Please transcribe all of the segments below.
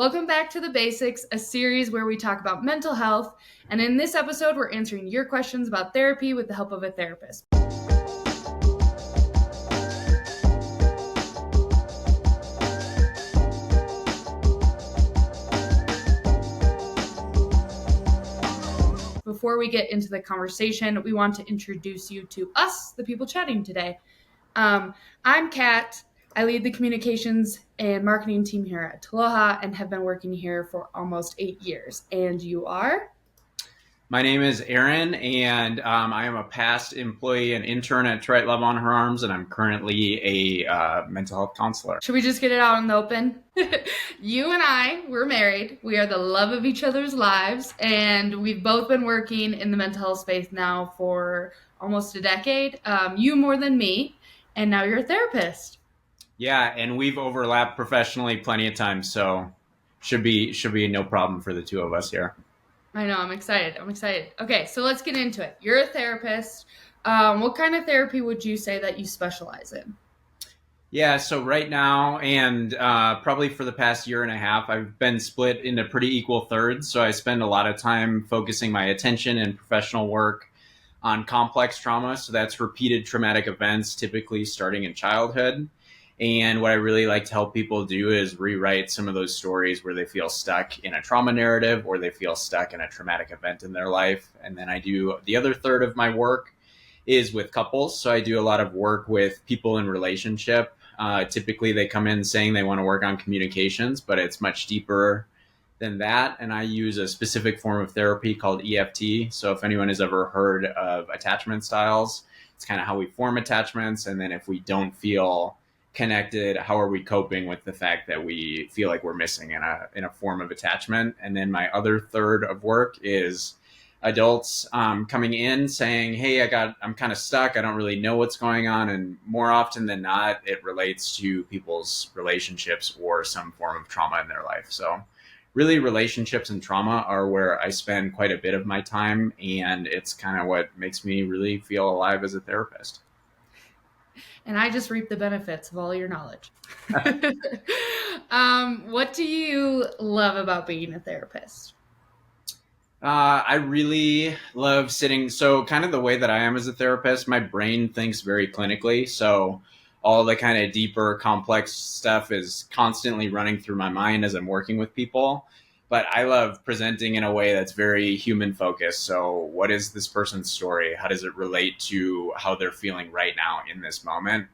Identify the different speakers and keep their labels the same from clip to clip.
Speaker 1: Welcome back to The Basics, a series where we talk about mental health. And in this episode, we're answering your questions about therapy with the help of a therapist. Before we get into the conversation, we want to introduce you to us, the people chatting today. I'm Kat. I lead the communications and marketing team here at TWLOHA and have been working here for almost 8 years. And you are?
Speaker 2: My name is Aaron, and I am a past employee and intern at Love on Her Arms, and I'm currently a mental health counselor.
Speaker 1: Should we just get it out in the open? You and I, we're married. We are the love of each other's lives, and we've both been working in the mental health space now for almost a decade. You more than me, and now you're a therapist.
Speaker 2: Yeah, and we've overlapped professionally plenty of times, so should be no problem for the two of us here.
Speaker 1: I know, I'm excited. Okay, so let's get into it. You're a therapist. What kind of therapy would you say that you specialize in?
Speaker 2: Yeah, so right now, and probably for the past year and a half, I've been split into pretty equal thirds. So I spend a lot of time focusing my attention and professional work on complex trauma. So that's repeated traumatic events, typically starting in childhood. And what I really like to help people do is rewrite some of those stories where they feel stuck in a trauma narrative or they feel stuck in a traumatic event in their life. And then I do the other third of my work is with couples. So I do a lot of work with people in relationship. Typically they come in saying they want to work on communications, but it's much deeper than that. And I use a specific form of therapy called EFT. So if anyone has ever heard of attachment styles, it's kind of how we form attachments. And then if we don't feel connected, how are we coping with the fact that we feel like we're missing in a form of attachment? And then my other third of work is adults coming in saying, hey, I'm kind of stuck. I don't really know what's going on. And more often than not, it relates to people's relationships or some form of trauma in their life. So really relationships and trauma are where I spend quite a bit of my time. And it's kind of what makes me really feel alive as a therapist.
Speaker 1: And I just reap the benefits of all your knowledge. What do you love about being a therapist?
Speaker 2: I really love sitting. So kind of the way that I am as a therapist, my brain thinks very clinically. So all the kind of deeper, complex stuff is constantly running through my mind as I'm working with people. But I love presenting in a way that's very human focused. So what is this person's story? How does it relate to how they're feeling right now in this moment?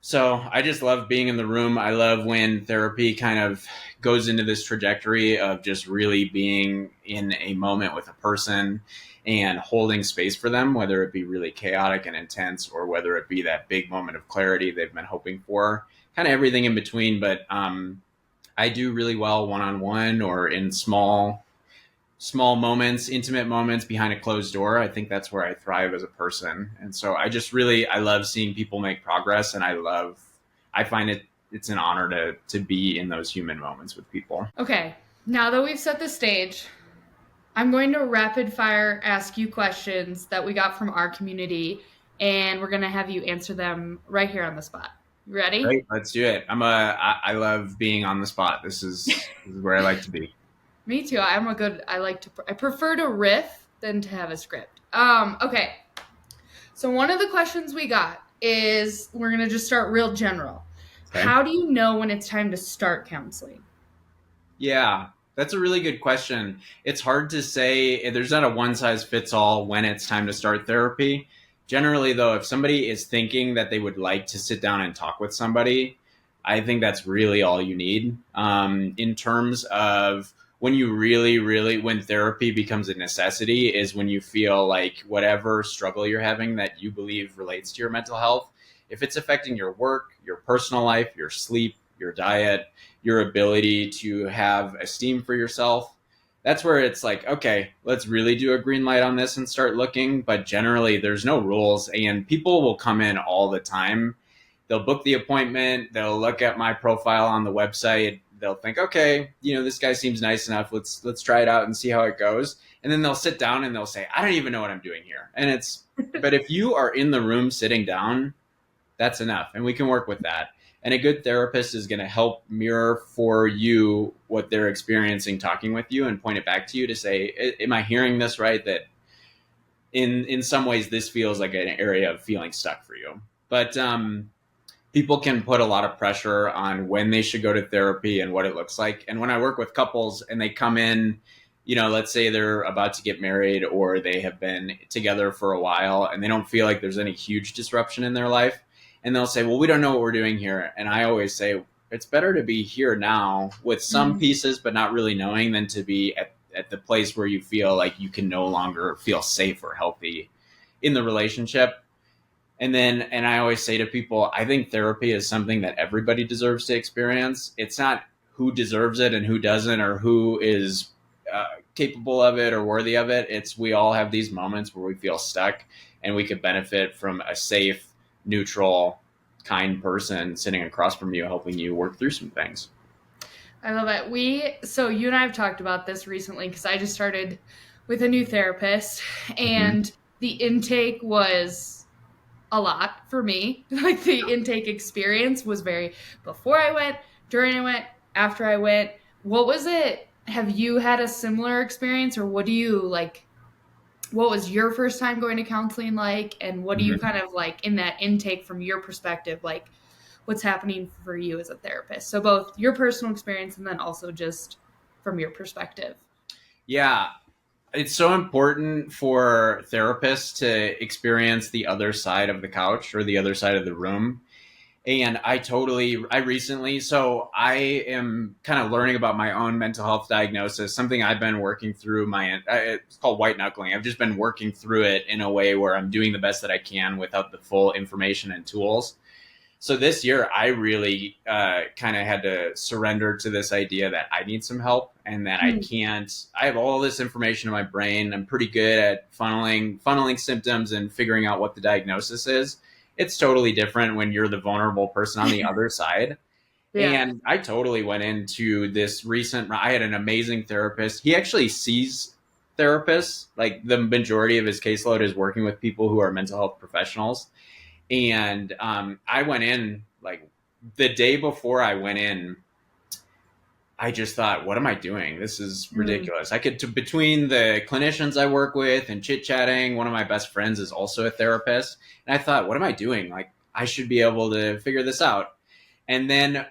Speaker 2: So I just love being in the room. I love when therapy kind of goes into this trajectory of just really being in a moment with a person and holding space for them, whether it be really chaotic and intense or whether it be that big moment of clarity they've been hoping for, kind of everything in between. But I do really well one-on-one or in small moments, intimate moments behind a closed door. I think that's where I thrive as a person. And so I love seeing people make progress. And I find it's an honor to be in those human moments with people.
Speaker 1: Okay. Now that we've set the stage, I'm going to rapid fire ask you questions that we got from our community, and we're going to have you answer them right here on the spot. You ready?
Speaker 2: Great. Let's do it. I love being on the spot. This is where I like to be.
Speaker 1: Me too. I prefer to riff than to have a script. Okay. So one of the questions we got is, we're going to just start real general. Okay. How do you know when it's time to start counseling?
Speaker 2: Yeah, that's a really good question. It's hard to say. There's not a one size fits all when it's time to start therapy. Generally though, if somebody is thinking that they would like to sit down and talk with somebody, I think that's really all you need. In terms of when you when therapy becomes a necessity is when you feel like whatever struggle you're having that you believe relates to your mental health, if it's affecting your work, your personal life, your sleep, your diet, your ability to have esteem for yourself, that's where it's like, okay, let's really do a green light on this and start looking. But generally there's no rules and people will come in all the time. They'll book the appointment. They'll look at my profile on the website. They'll think, okay, this guy seems nice enough. Let's try it out and see how it goes. And then they'll sit down and they'll say, I don't even know what I'm doing here. And but if you are in the room sitting down, that's enough. And we can work with that. And a good therapist is going to help mirror for you what they're experiencing talking with you and point it back to you to say, am I hearing this right? That in some ways this feels like an area of feeling stuck for you. But people can put a lot of pressure on when they should go to therapy and what it looks like. And when I work with couples and they come in, let's say they're about to get married or they have been together for a while and they don't feel like there's any huge disruption in their life. And they'll say, well, we don't know what we're doing here. And I always say, it's better to be here now with some
Speaker 1: Mm.
Speaker 2: pieces, but not really knowing, than to be at the place where you feel like you can no longer feel safe or healthy in the relationship. And I always say to people, I think therapy is something that everybody deserves to experience. It's not who deserves it and who doesn't, or who is capable of it or worthy of it. It's we all have these moments where we feel stuck, and we could benefit from a safe, neutral, kind person sitting across from you, helping you work through some things.
Speaker 1: I love it. So you and I have talked about this recently because I just started with a new therapist,
Speaker 2: Mm-hmm.
Speaker 1: and the intake was a lot for me. Like the intake experience was very before I went, during I went, after I went. What was it? Have you had a similar experience, or what do you like? What was your first time going to counseling like, and what do you
Speaker 2: Mm-hmm.
Speaker 1: kind of like in that intake from your perspective, like what's happening for you as a therapist? So both your personal experience and then also just from your perspective.
Speaker 2: Yeah, it's so important for therapists to experience the other side of the couch or the other side of the room. And I recently, so I am kind of learning about my own mental health diagnosis, something I've been working through it's called white knuckling. I've just been working through it in a way where I'm doing the best that I can without the full information and tools. So this year, I really kind of had to surrender to this idea that I need some help and that I
Speaker 1: Hmm.
Speaker 2: can't. I have all this information in my brain. I'm pretty good at funneling symptoms and figuring out what the diagnosis is. It's totally different when you're the vulnerable person on the other side.
Speaker 1: Yeah.
Speaker 2: And I totally went into this recent. I had an amazing therapist. He actually sees therapists. Like the majority of his caseload is working with people who are mental health professionals. And I went in like the day before I went in. I just thought, what am I doing? This is
Speaker 1: Mm.
Speaker 2: ridiculous. Between the clinicians I work with and chit chatting, one of my best friends is also a therapist. And I thought, what am I doing? Like, I should be able to figure this out. And then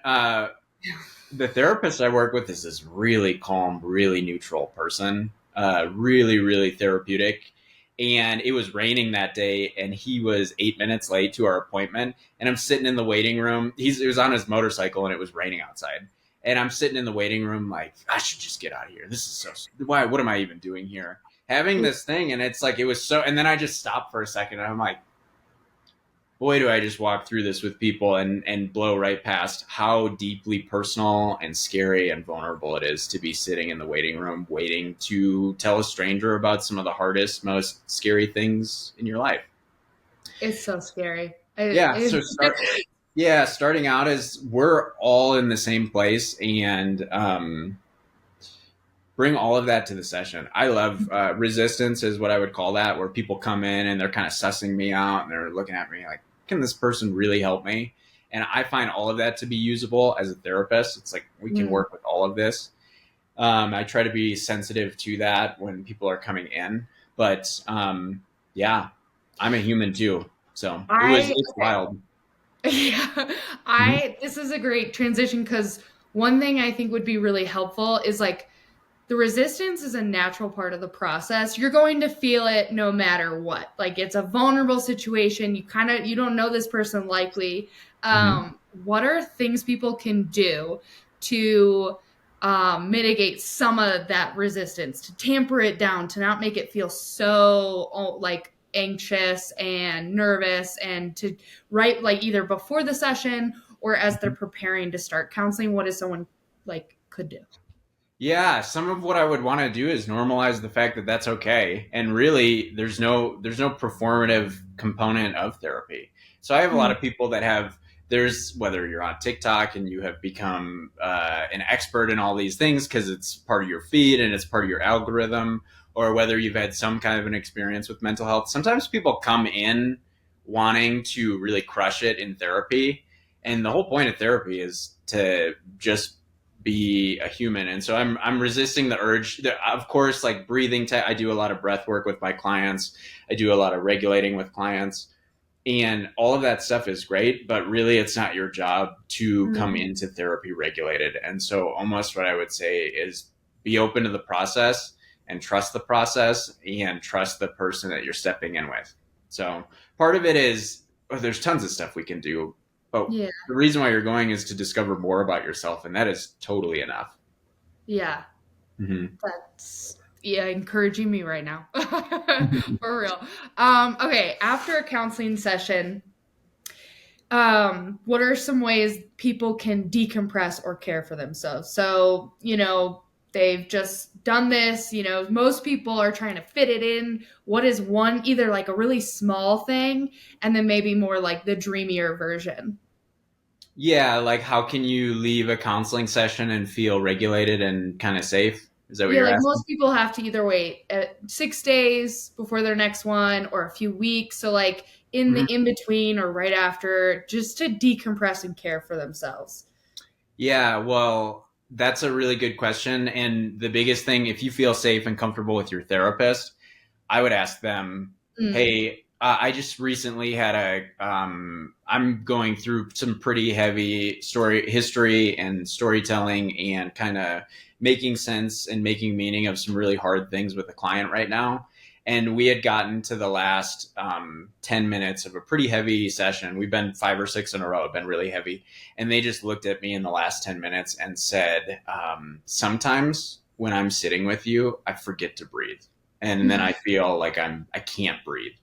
Speaker 2: the therapist I work with is this really calm, really neutral person, really, really therapeutic. And it was raining that day, and he was 8 minutes late to our appointment. And I'm sitting in the waiting room. It was on his motorcycle, and it was raining outside. And I'm sitting in the waiting room, like, I should just get out of here. This is so. Why? What am I even doing here? Having this thing, and it's like it was so. And then I just stopped for a second, and I'm like, boy, do I just walk through this with people and blow right past how deeply personal and scary and vulnerable it is to be sitting in the waiting room waiting to tell a stranger about some of the hardest, most scary things in your life.
Speaker 1: It's so scary.
Speaker 2: Yeah. Starting out is we're all in the same place, and bring all of that to the session. I love resistance is what I would call that, where people come in and they're kind of sussing me out and they're looking at me like, can this person really help me? And I find all of that to be usable as a therapist. It's like we can
Speaker 1: Mm.
Speaker 2: work with all of this. I try to be sensitive to that when people are coming in, but yeah, I'm a human too, so
Speaker 1: I
Speaker 2: it's wild.
Speaker 1: Yeah,
Speaker 2: Mm-hmm.
Speaker 1: I this is a great transition because one thing I think would be really helpful is like the resistance is a natural part of the process. You're going to feel it no matter what. Like it's a vulnerable situation. You don't know this person likely.
Speaker 2: Mm-hmm.
Speaker 1: What are things people can do to mitigate some of that resistance, to tamper it down, to not make it feel so like anxious and nervous, and to write like either before the session or as they're preparing to start counseling? What is someone like could do?
Speaker 2: Yeah, some of what I would want to do is normalize the fact that that's okay, and really, there's no performative component of therapy. So I have a lot
Speaker 1: Mm.
Speaker 2: of people that have there's whether you're on TikTok and you have become an expert in all these things because it's part of your feed and it's part of your algorithm, or whether you've had some kind of an experience with mental health. Sometimes people come in wanting to really crush it in therapy, And the whole point of therapy is to just be a human. And so I'm resisting the urge. Of course, like breathing, I do a lot of breath work with my clients. I do a lot of regulating with clients, and all of that stuff is great, but really it's not your job to come
Speaker 1: Mm.
Speaker 2: into therapy regulated. And so almost what I would say is be open to the process and trust the process and trust the person that you're stepping in with. So part of it is, there's tons of stuff we can do, but
Speaker 1: Yeah.
Speaker 2: the reason why you're going is to discover more about yourself, and that is totally enough.
Speaker 1: Yeah.
Speaker 2: Mm-hmm.
Speaker 1: That's yeah, encouraging me right now. For real. Okay, after a counseling session, what are some ways people can decompress or care for themselves? So, they've just done this, most people are trying to fit it in. What is one, either like a really small thing and then maybe more like the dreamier version?
Speaker 2: Yeah, like how can you leave a counseling session and feel regulated and kind of safe? Is that what
Speaker 1: Yeah,
Speaker 2: you're
Speaker 1: like
Speaker 2: asking?
Speaker 1: most people have to either wait 6 days before their next one or a few weeks. So, like in the in between or right after, just to decompress and care for themselves.
Speaker 2: Yeah, well, that's a really good question. And the biggest thing, if you feel safe and comfortable with your therapist, I would ask them,
Speaker 1: Mm,
Speaker 2: hey, I just recently had I'm going through some pretty heavy story history and storytelling and kind of making sense and making meaning of some really hard things with a client right now. And we had gotten to the last 10 minutes of a pretty heavy session. We've been 5 or 6 in a row, been really heavy. And they just looked at me in the last 10 minutes and said, sometimes when I'm sitting with you, I forget to breathe, and then I feel like I can't breathe.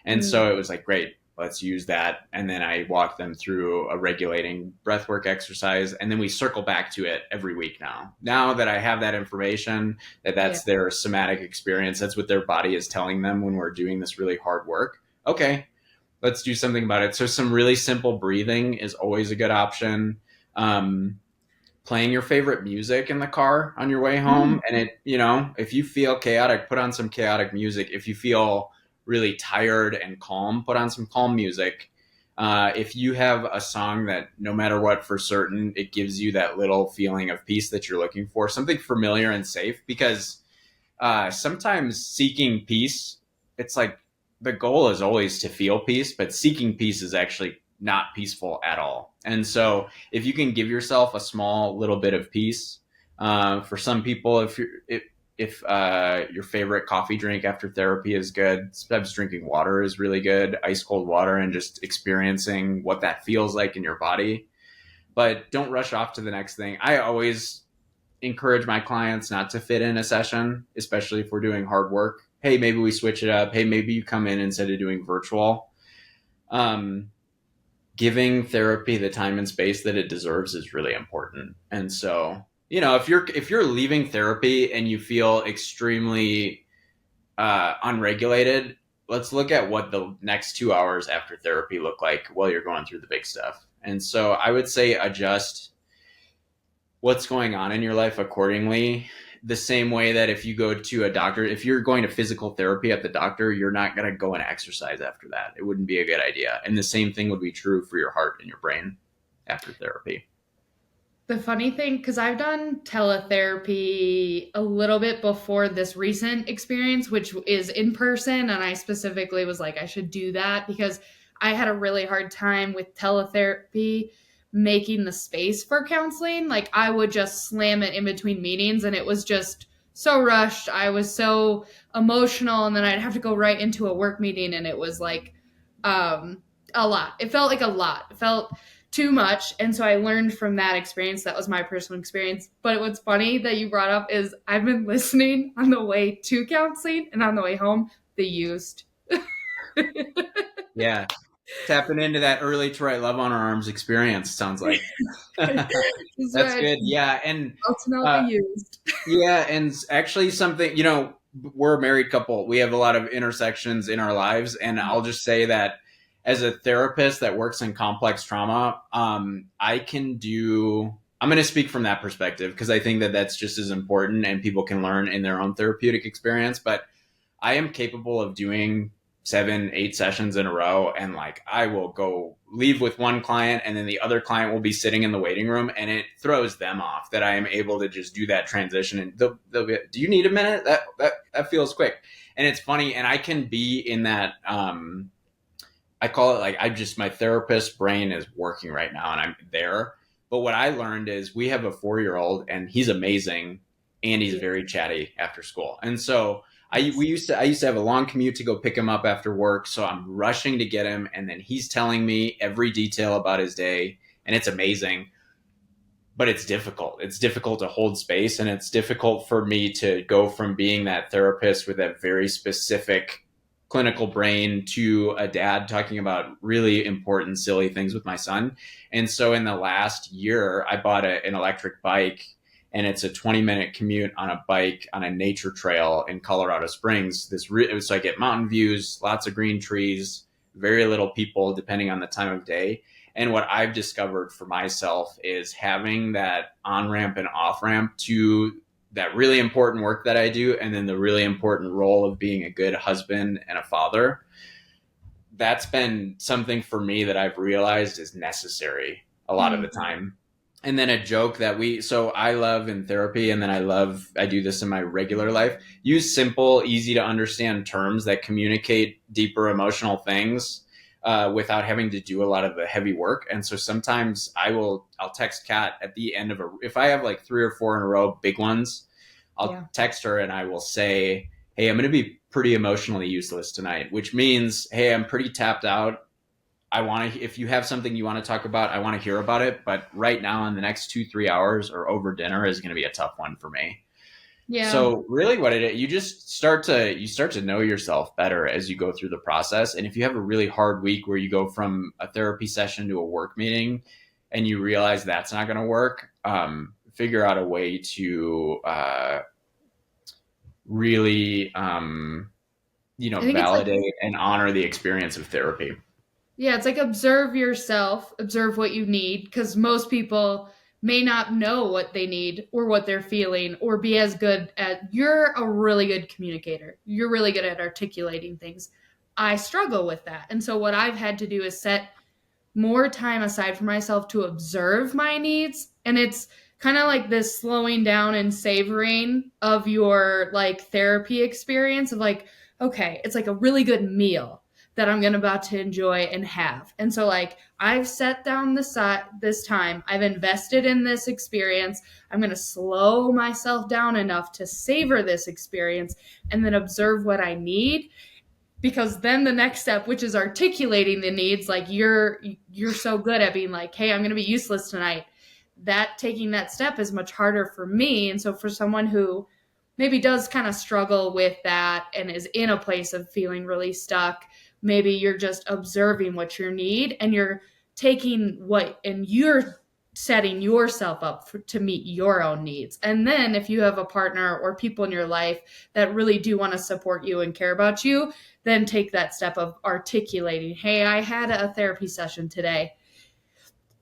Speaker 2: And
Speaker 1: mm,
Speaker 2: so it was like, great, let's use that. And then I walk them through a regulating breathwork exercise, and then we circle back to it every week now. Now that I have that information, that
Speaker 1: yeah.
Speaker 2: that's their somatic experience, that's what their body is telling them when we're doing this really hard work. Okay, let's do something about it. So some really simple breathing is always a good option. Um, Playing your favorite music in the car on your way home,
Speaker 1: Mm,
Speaker 2: and if you feel chaotic, put on some chaotic music. If you feel really tired and calm, put on some calm music. If you have a song that no matter what, for certain, it gives you that little feeling of peace that you're looking for, something familiar and safe, because sometimes seeking peace, it's like the goal is always to feel peace, but seeking peace is actually not peaceful at all. And so if you can give yourself a small little bit of peace, for some people, if your favorite coffee drink after therapy is good, sometimes drinking water is really good, ice cold water, and just experiencing what that feels like in your body. But don't rush off to the next thing. I always encourage my clients not to fit in a session, especially if we're doing hard work. Hey, maybe we switch it up. Hey, maybe you come in instead of doing virtual. Um, Giving therapy the time and space that it deserves is really important. And so, if you're leaving therapy and you feel extremely unregulated, let's look at what the next 2 hours after therapy look like while you're going through the big stuff. And so, I would say adjust what's going on in your life accordingly. The same way that if you go to a doctor, if you're going to physical therapy at the doctor, you're not going to go and exercise after that. It wouldn't be a good idea. And the same thing would be true for your heart and your brain after therapy.
Speaker 1: The funny thing, because I've done teletherapy a little bit before this recent experience, which is in person, and I specifically was like, I should do that because I had a really hard time with teletherapy making the space for counseling. Like, I would just slam it in between meetings, and it was just so rushed. I was so emotional, and then I'd have to go right into a work meeting, and it was like a lot. It felt like a lot. It felt too much. And so I learned from that experience. That was my personal experience. But what's funny that you brought up is I've been listening on the way to counseling and on the way home, the used.
Speaker 2: Yeah. Tapping into that early to write love on our arms experience, sounds like.
Speaker 1: Just
Speaker 2: That's good. Yeah. And
Speaker 1: belting out the
Speaker 2: uh,
Speaker 1: used.
Speaker 2: yeah. And actually, something, we're a married couple. We have a lot of intersections in our lives. And I'll just say that as a therapist that works in complex trauma, I'm going to speak from that perspective because I think that that's just as important and people can learn in their own therapeutic experience. But I am capable of doing 7, 8 sessions in a row, and like I will go leave with one client and then the other client will be sitting in the waiting room, and it throws them off that I am able to just do that transition, and they'll be, do you need a minute? That feels quick. And it's funny, and I can be in that I call it like I just my therapist brain is working right now and I'm there. But what I learned is we have a 4-year-old and he's amazing and he's
Speaker 1: Yeah.
Speaker 2: very chatty after school. And so
Speaker 1: Yes.
Speaker 2: I used to have a long commute to go pick him up after work, so I'm rushing to get him, and then he's telling me every detail about his day, and it's amazing. But it's difficult. It's difficult to hold space, and it's difficult for me to go from being that therapist with that very specific clinical brain to a dad talking about really important, silly things with my son. And so in the last year, I bought an electric bike, and it's a 20-minute commute on a bike on a nature trail in Colorado Springs. So I get mountain views, lots of green trees, very little people depending on the time of day. And what I've discovered for myself is having that on ramp and off ramp to that really important work that I do, and then the really important role of being a good husband and a father. That's been something for me that I've realized is necessary a lot of the
Speaker 1: Mm.
Speaker 2: time. And then a joke that so I love in therapy, and then I do this in my regular life, use simple, easy to understand terms that communicate deeper emotional things without having to do a lot of the heavy work. And so sometimes I'll text Kat at the end of if I have like 3 or 4 in a row, big ones, I'll
Speaker 1: Yeah.
Speaker 2: text her and I will say, hey, I'm going to be pretty emotionally useless tonight, which means, hey, I'm pretty tapped out. If you have something you want to talk about, I want to hear about it. But right now, in the next 2, 3 hours or over dinner is going to be a tough one for me.
Speaker 1: Yeah.
Speaker 2: So really what it is, you start to know yourself better as you go through the process. And if you have a really hard week where you go from a therapy session to a work meeting and you realize that's not going to work, figure out a way to really
Speaker 1: I think it's like,
Speaker 2: validate and honor the experience of therapy.
Speaker 1: yeah, it's like observe yourself, observe what you need, because most people may not know what they need or what they're feeling or be as good at. You're a really good communicator. You're really good at articulating things. I struggle with that. And so what I've had to do is set more time aside for myself to observe my needs. And it's kind of like this slowing down and savoring of your like therapy experience of like, okay, it's like a really good meal that I'm gonna about to enjoy and have. And so like I've set down this time, I've invested in this experience. I'm gonna slow myself down enough to savor this experience and then observe what I need, because then the next step, which is articulating the needs, like you're so good at being like, hey, I'm going to be useless tonight, that taking that step is much harder for me. And so for someone who maybe does kind of struggle with that and is in a place of feeling really stuck, maybe you're just observing what you need and you're taking what and you're setting yourself up to meet your own needs. And then if you have a partner or people in your life that really do want to support you and care about you, then take that step of articulating, hey, I had a therapy session today.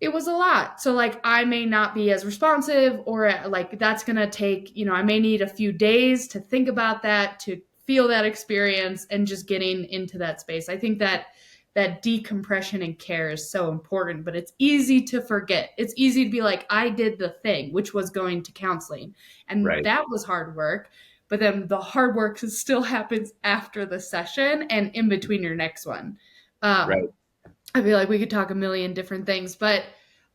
Speaker 1: It was a lot. So, like, I may not be as responsive, or like, that's going to take, I may need a few days to think about that, to feel that experience, and just getting into that space. I think that decompression and care is so important, but it's easy to forget. It's easy to be like, I did the thing, which was going to counseling. And
Speaker 2: Right.
Speaker 1: that was hard work. But then the hard work still happens after the session and in between your next one.
Speaker 2: Right.
Speaker 1: I feel like we could talk a million different things, but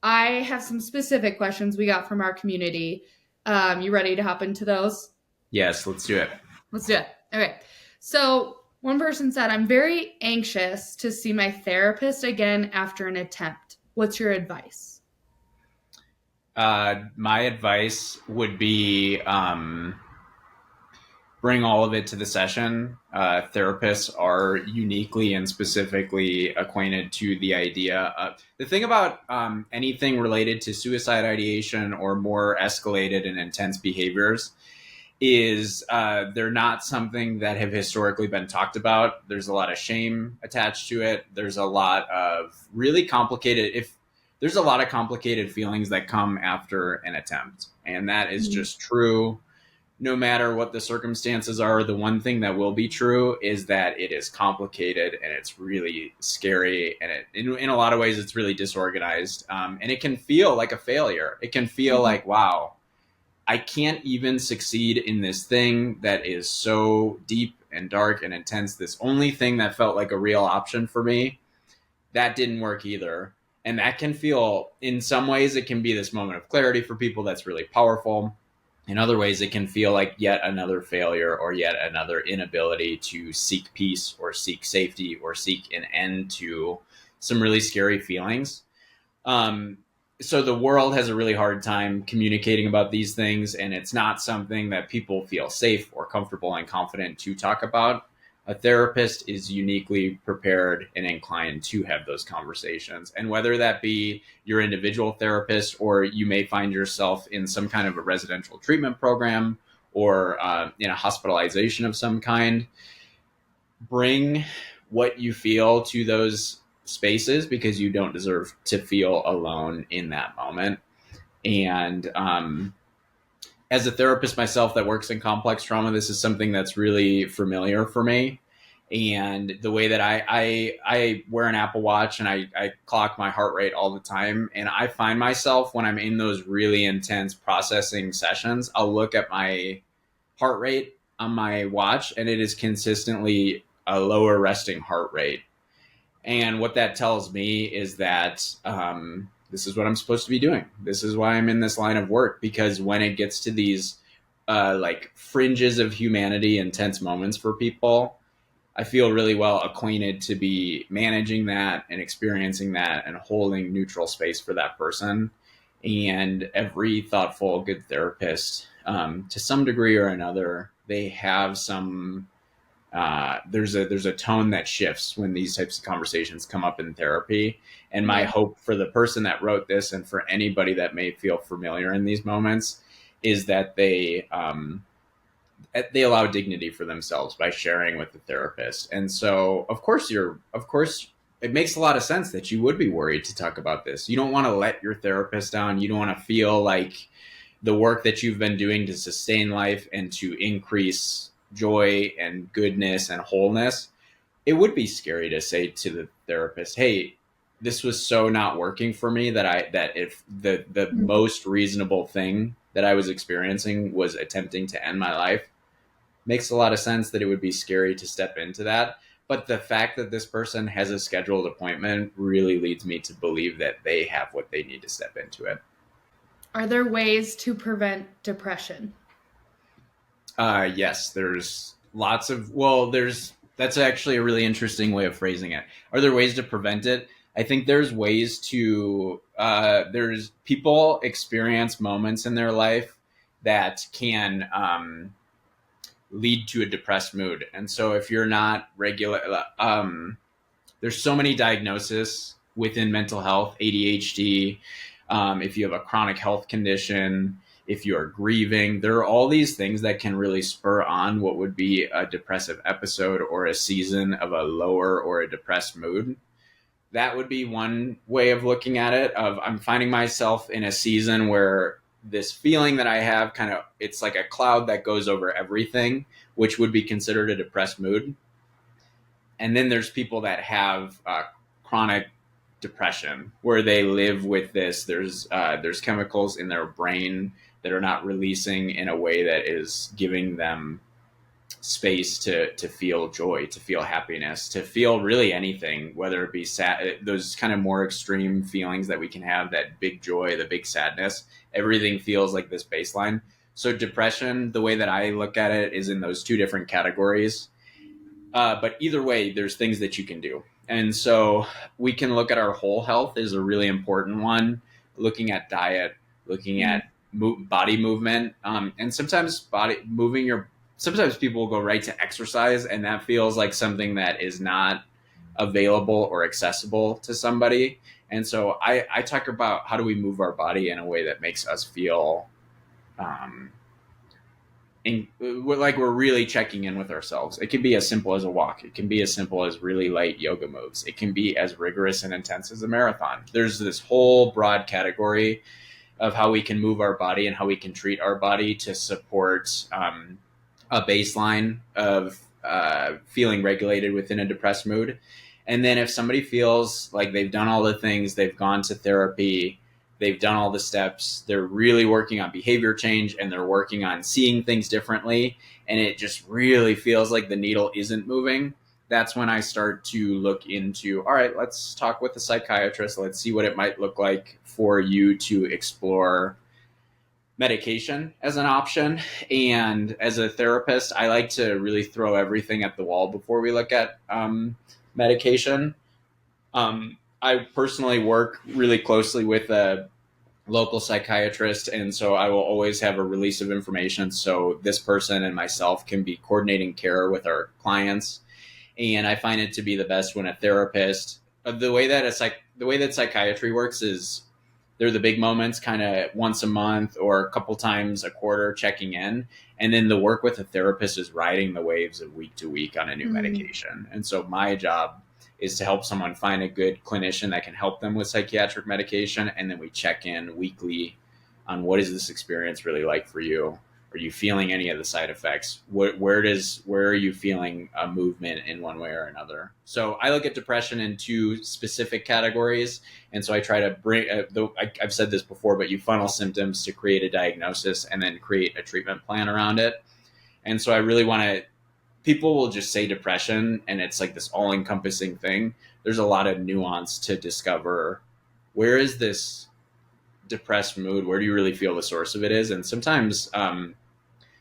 Speaker 1: I have some specific questions we got from our community. You ready to hop into those?
Speaker 2: Yes, let's do it.
Speaker 1: Let's do it. Okay. So, one person said, I'm very anxious to see my therapist again after an attempt. What's your advice?
Speaker 2: My advice would be bring all of it to the session. Therapists are uniquely and specifically acquainted to the idea of the thing about anything related to suicide ideation or more escalated and intense behaviors is they're not something that have historically been talked about. There's a lot of shame attached to it. There's a lot of really complicated, if there's a lot of complicated feelings that come after an attempt. And that is
Speaker 1: Mm-hmm.
Speaker 2: just true no matter what the circumstances are, the one thing that will be true is that it is complicated and it's really scary, and in a lot of ways it's really disorganized, and it can feel like a failure. It can feel
Speaker 1: Mhm.
Speaker 2: like, wow, I can't even succeed in this thing that is so deep and dark and intense. This only thing that felt like a real option for me, that didn't work either. And that can feel, in some ways, it can be this moment of clarity for people that's really powerful. In other ways, it can feel like yet another failure or yet another inability to seek peace or seek safety or seek an end to some really scary feelings. Um, so the world has a really hard time communicating about these things, and it's not something that people feel safe or comfortable and confident to talk about. A therapist is uniquely prepared and inclined to have those conversations. And whether that be your individual therapist, or you may find yourself in some kind of a residential treatment program, or in a hospitalization of some kind, bring what you feel to those spaces, because you don't deserve to feel alone in that moment. And as a therapist myself that works in complex trauma, this is something that's really familiar for me. And the way that I wear an Apple Watch, and I clock my heart rate all the time. And I find myself, when I'm in those really intense processing sessions, I'll look at my heart rate on my watch, and it is consistently a lower resting heart rate. And what that tells me is that this is what I'm supposed to be doing. This is why I'm in this line of work, because when it gets to these like fringes of humanity, intense moments for people, I feel really well acquainted to be managing that and experiencing that and holding neutral space for that person. And every thoughtful, good therapist, to some degree or another, they have some. There's a tone that shifts when these types of conversations come up in therapy. And my
Speaker 1: Yeah.
Speaker 2: hope for the person that wrote this, and for anybody that may feel familiar in these moments, is that they allow dignity for themselves by sharing with the therapist. And so, of course, it makes a lot of sense that you would be worried to talk about this. You don't want to let your therapist down. You don't want to feel like the work that you've been doing to sustain life and to increase joy and goodness and wholeness, it would be scary to say to the therapist, hey, this was so not working for me that if the
Speaker 1: Mhm.
Speaker 2: most reasonable thing that I was experiencing was attempting to end my life, makes a lot of sense that it would be scary to step into that. But the fact that this person has a scheduled appointment really leads me to believe that they have what they need to step into it.
Speaker 1: Are there ways to prevent depression?
Speaker 2: Yes, there's lots of, well, that's actually a really interesting way of phrasing it. Are there ways to prevent it? I think there's ways to, there's people experience moments in their life that can lead to a depressed mood. And so if you're not regular, there's so many diagnoses within mental health, ADHD, if you have a chronic health condition, if you're grieving, there are all these things that can really spur on what would be a depressive episode or a season of a lower or a depressed mood. That would be one way of looking at it. Of, I'm finding myself in a season where this feeling that I have, kind of, it's like a cloud that goes over everything, which would be considered a depressed mood. And then there's people that have chronic depression, where they live with this. There's chemicals in their brain that are not releasing in a way that is giving them space to feel joy, to feel happiness, to feel really anything, whether it be sad, those kind of more extreme feelings that we can have, that big joy, the big sadness, everything feels like this baseline. So depression, the way that I look at it, is in those two different categories. But either way, there's things that you can do. And so we can look at our whole health is a really important one, looking at diet, looking
Speaker 1: Mhm.
Speaker 2: at body movement. And sometimes sometimes people will go right to exercise, and that feels like something that is not available or accessible to somebody. And so I talk about, how do we move our body in a way that makes us feel um, like we're really checking in with ourselves. It can be as simple as a walk. It can be as simple as really light yoga moves. It can be as rigorous and intense as a marathon. There's this whole broad category of how we can move our body and how we can treat our body to support a baseline of feeling regulated within a depressed mood. And then if somebody feels like they've done all the things, they've gone to therapy, they've done all the steps, they're really working on behavior change and they're working on seeing things differently, and it just really feels like the needle isn't moving, that's when I start to look into, all right, let's talk with a psychiatrist. Let's see what it might look like for you to explore medication as an option. And as a therapist, I like to really throw everything at the wall before we look at medication. I personally work really closely with a local psychiatrist, and so I will always have a release of information so this person and myself can be coordinating care with our clients. And I find it to be the best when a therapist, the way that psychiatry works is they're the big moments, kind of once a month or a couple times a quarter, checking in, and then the work with a therapist is riding the waves of week to week on a new medication. And so my job is to help someone find a good clinician that can help them with psychiatric medication, and then we check in weekly on what is this experience really like for you. Are you feeling any of the side effects? Where are you feeling a movement in one way or another? So I look at depression in two specific categories, and so I try to bring. I've said this before, but you funnel symptoms to create a diagnosis and then create a treatment plan around it. And so I really want to. People will just say depression, and it's like this all-encompassing thing. There's a lot of nuance to discover. Where is this depressed mood? Where do you really feel the source of it is? And sometimes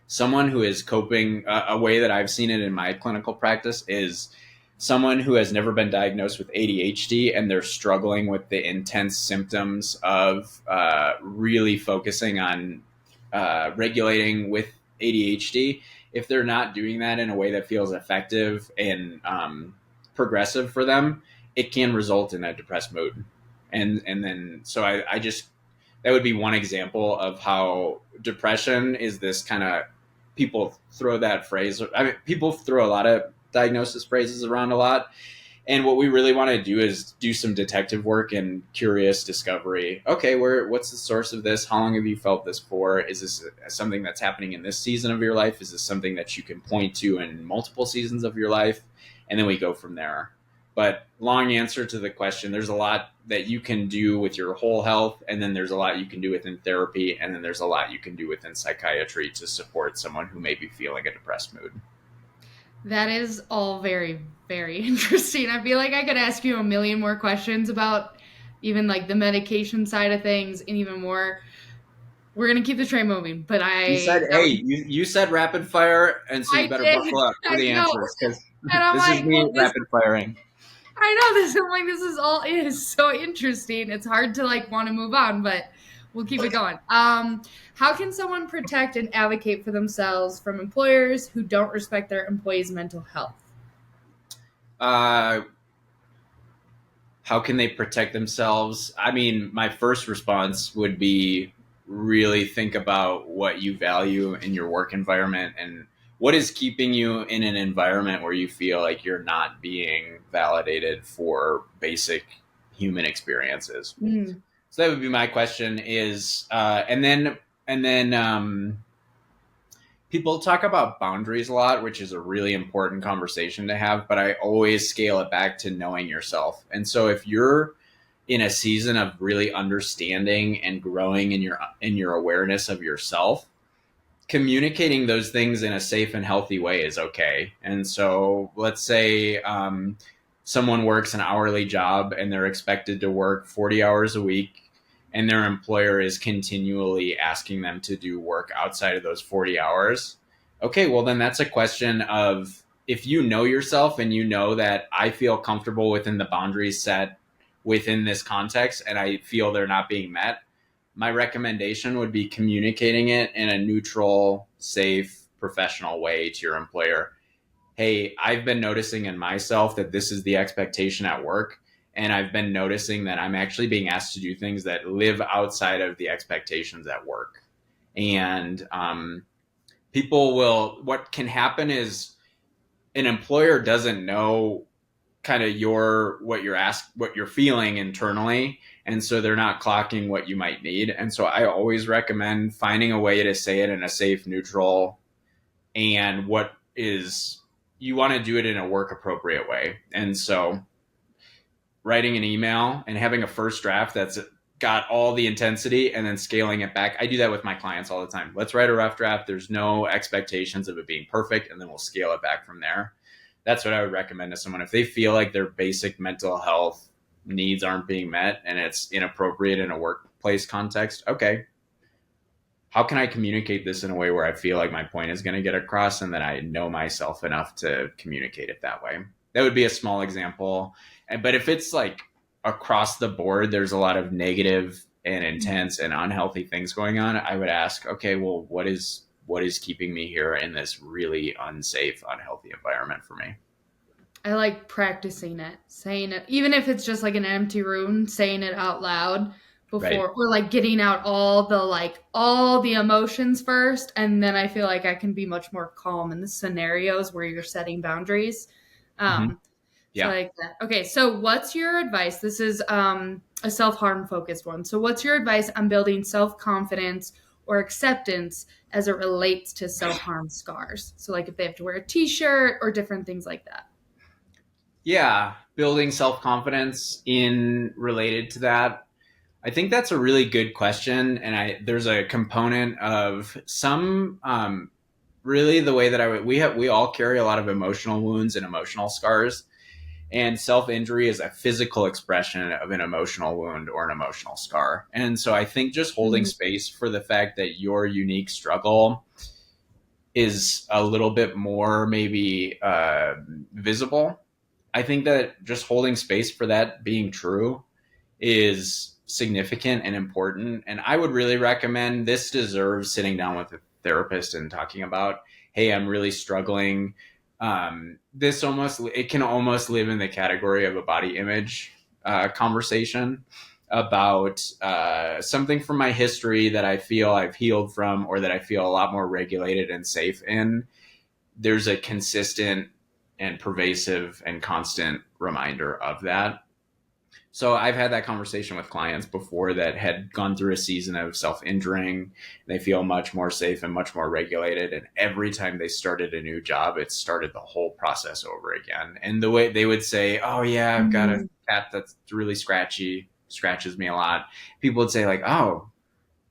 Speaker 2: someone who is coping, a way that I've seen it in my clinical practice is someone who has never been diagnosed with ADHD and they're struggling with the intense symptoms of really focusing on regulating with ADHD. If they're not doing that in a way that feels effective and progressive for them, it can result in a depressed mood. And then so I just, that would be one example of how depression is this kind of, people throw that phrase. I mean, people throw a lot of diagnosis phrases around a lot. And what we really want to do is do some detective work and curious discovery. Okay, what's the source of this? How long have you felt this for? Is this something that's happening in this season of your life? Is this something that you can point to in multiple seasons of your life? And then we go from there. But long answer to the question, there's a lot that you can do with your whole health, and then there's a lot you can do within therapy, and then there's a lot you can do within psychiatry to support someone who may be feeling a depressed mood.
Speaker 1: That is all very, very interesting. I feel like I could ask you a million more questions about even like the medication side of things and even more. We're gonna keep the train moving, but
Speaker 2: You said,
Speaker 1: that
Speaker 2: hey,
Speaker 1: was,
Speaker 2: you said rapid fire, and so you
Speaker 1: I
Speaker 2: better
Speaker 1: did.
Speaker 2: buckle up for
Speaker 1: I
Speaker 2: the
Speaker 1: know.
Speaker 2: answers because
Speaker 1: And I'm
Speaker 2: this is
Speaker 1: like, well,
Speaker 2: me rapid firing.
Speaker 1: I know this. I'm like, this is all, it is so interesting. It's hard to like want to move on, but we'll keep it going. How can someone protect and advocate for themselves from employers who don't respect their employees' mental health?
Speaker 2: Uh, how can they protect themselves? I mean, my first response would be really think about what you value in your work environment and what is keeping you in an environment where you feel like you're not being validated for basic human experiences.
Speaker 1: Mm.
Speaker 2: So that would be my question is, and then people talk about boundaries a lot, which is a really important conversation to have, but I always scale it back to knowing yourself. And so if you're in a season of really understanding and growing in your awareness of yourself, communicating those things in a safe and healthy way is okay. And so let's say someone works an hourly job and they're expected to work 40 hours a week, and their employer is continually asking them to do work outside of those 40 hours. Okay, well, then that's a question of, if you know yourself and you know that I feel comfortable within the boundaries set within this context and I feel they're not being met, my recommendation would be communicating it in a neutral, safe, professional way to your employer. Hey, I've been noticing in myself that this is the expectation at work. And I've been noticing that I'm actually being asked to do things that live outside of the expectations at work. And what can happen is an employer doesn't know kind of what you're feeling internally, And so they're not clocking what you might need. And so I always recommend finding a way to say it in a safe, neutral, and what is, you want to do it in a work appropriate way. And so writing an email and having a first draft that's got all the intensity and then scaling it back. I do that with my clients all the time. Let's write a rough draft. There's no expectations of it being perfect, and then we'll scale it back from there. That's what I would recommend to someone. If they feel like their basic mental health needs aren't being met and it's inappropriate in a workplace context, okay, how can I communicate this in a way where I feel like my point is going to get across and that I know myself enough to communicate it that way? That would be a small example. But if it's like across the board, there's a lot of negative and intense and unhealthy things going on, I would ask, okay, well, what is keeping me here in this really unsafe, unhealthy environment for me?
Speaker 1: I like practicing it, saying it, even if it's just like an empty room, saying it out loud
Speaker 2: Right.
Speaker 1: before, or like getting out all the emotions first, and then I feel like I can be much more calm in the scenarios where you're setting boundaries.
Speaker 2: Mm-hmm.
Speaker 1: Um, so
Speaker 2: Yeah.
Speaker 1: I like that. Okay, so what's your advice? This is a self-harm focused one. So what's your advice on building self-confidence or acceptance as it relates to self-harm scars? So like if they have to wear a t-shirt or different things like that.
Speaker 2: Yeah. Building self confidence in related to that. I think that's a really good question. And there's a component of some, really the way that we all carry a lot of emotional wounds and emotional scars. And self injury is a physical expression of an emotional wound or an emotional scar. And so I think just holding
Speaker 1: Mm,
Speaker 2: space for the fact that your unique struggle is a little bit more maybe visible. I think that just holding space for that being true is significant and important. And I would really recommend, this deserves sitting down with a therapist and talking about, hey, I'm really struggling. It can almost live in the category of a body image conversation about something from my history that I feel I've healed from, or that I feel a lot more regulated and safe in. There's a consistent and pervasive and constant reminder of that. So I've had that conversation with clients before that had gone through a season of self-injuring. They feel much more safe and much more regulated. And every time they started a new job, it started the whole process over again. And the way they would say, oh yeah, I've got a
Speaker 1: mm,
Speaker 2: cat that's really scratchy, scratches me a lot. People would say like, oh,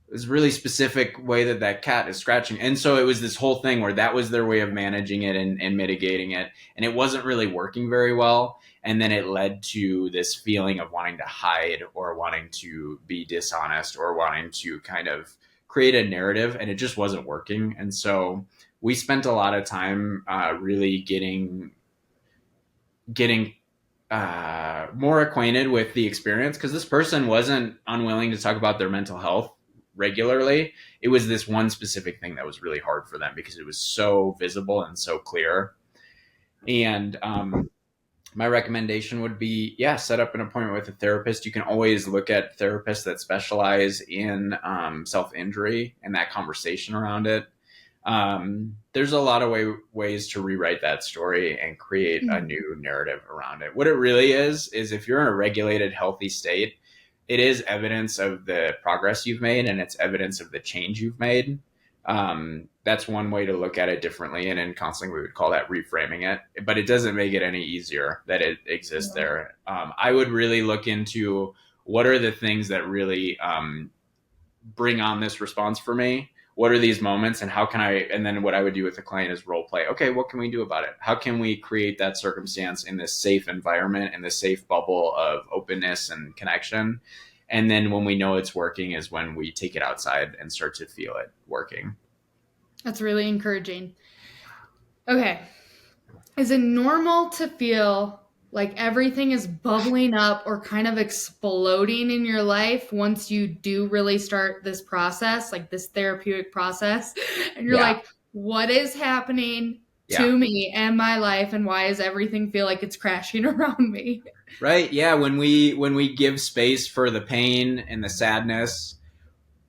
Speaker 2: this really specific way that cat is scratching. And so it was this whole thing where that was their way of managing it and mitigating it. And it wasn't really working very well. And then it led to this feeling of wanting to hide or wanting to be dishonest or wanting to kind of create a narrative. And it just wasn't working. And so we spent a lot of time really getting more acquainted with the experience, because this person wasn't unwilling to talk about their mental health regularly. It was this one specific thing that was really hard for them because it was so visible and so clear. And my recommendation would be, yeah, set up an appointment with a therapist. You can always look at therapists that specialize in self injury and that conversation around it. There's a lot of ways to rewrite that story and create a
Speaker 1: mm.
Speaker 2: new narrative around it. What it really is if you're in a regulated, healthy state, it is evidence of the progress you've made and it's evidence of the change you've made. That's one way to look at it differently. And in counseling, we would call that reframing it, but it doesn't make it any easier that it exists
Speaker 1: Yeah.
Speaker 2: there. I would really look into what are the things that really bring on this response for me. What are these moments and how can I, and then what I would do with the client is role play. Okay, what can we do about it? How can we create that circumstance in this safe environment, in this safe bubble of openness and connection? And then when we know it's working is when we take it outside and start to feel it working.
Speaker 1: That's really encouraging. Okay. Is it normal to feel like everything is bubbling up or kind of exploding in your life once you do really start this process, like this therapeutic process? And you're
Speaker 2: Yeah.
Speaker 1: like, what is happening
Speaker 2: Yeah.
Speaker 1: to me and my life, and why does everything feel like it's crashing around me?
Speaker 2: Right. Yeah. When we give space for the pain and the sadness,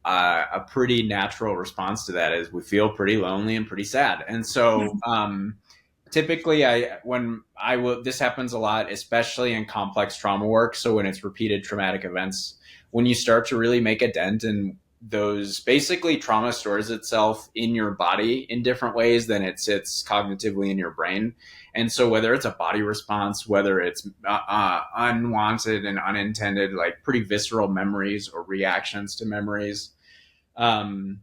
Speaker 2: a pretty natural response to that is we feel pretty lonely and pretty sad. And so typically this happens a lot, especially in complex trauma work. So when it's repeated traumatic events, when you start to really make a dent in those, basically trauma stores itself in your body in different ways than it sits cognitively in your brain. And so whether it's a body response, whether it's unwanted and unintended, like pretty visceral memories or reactions to memories, um,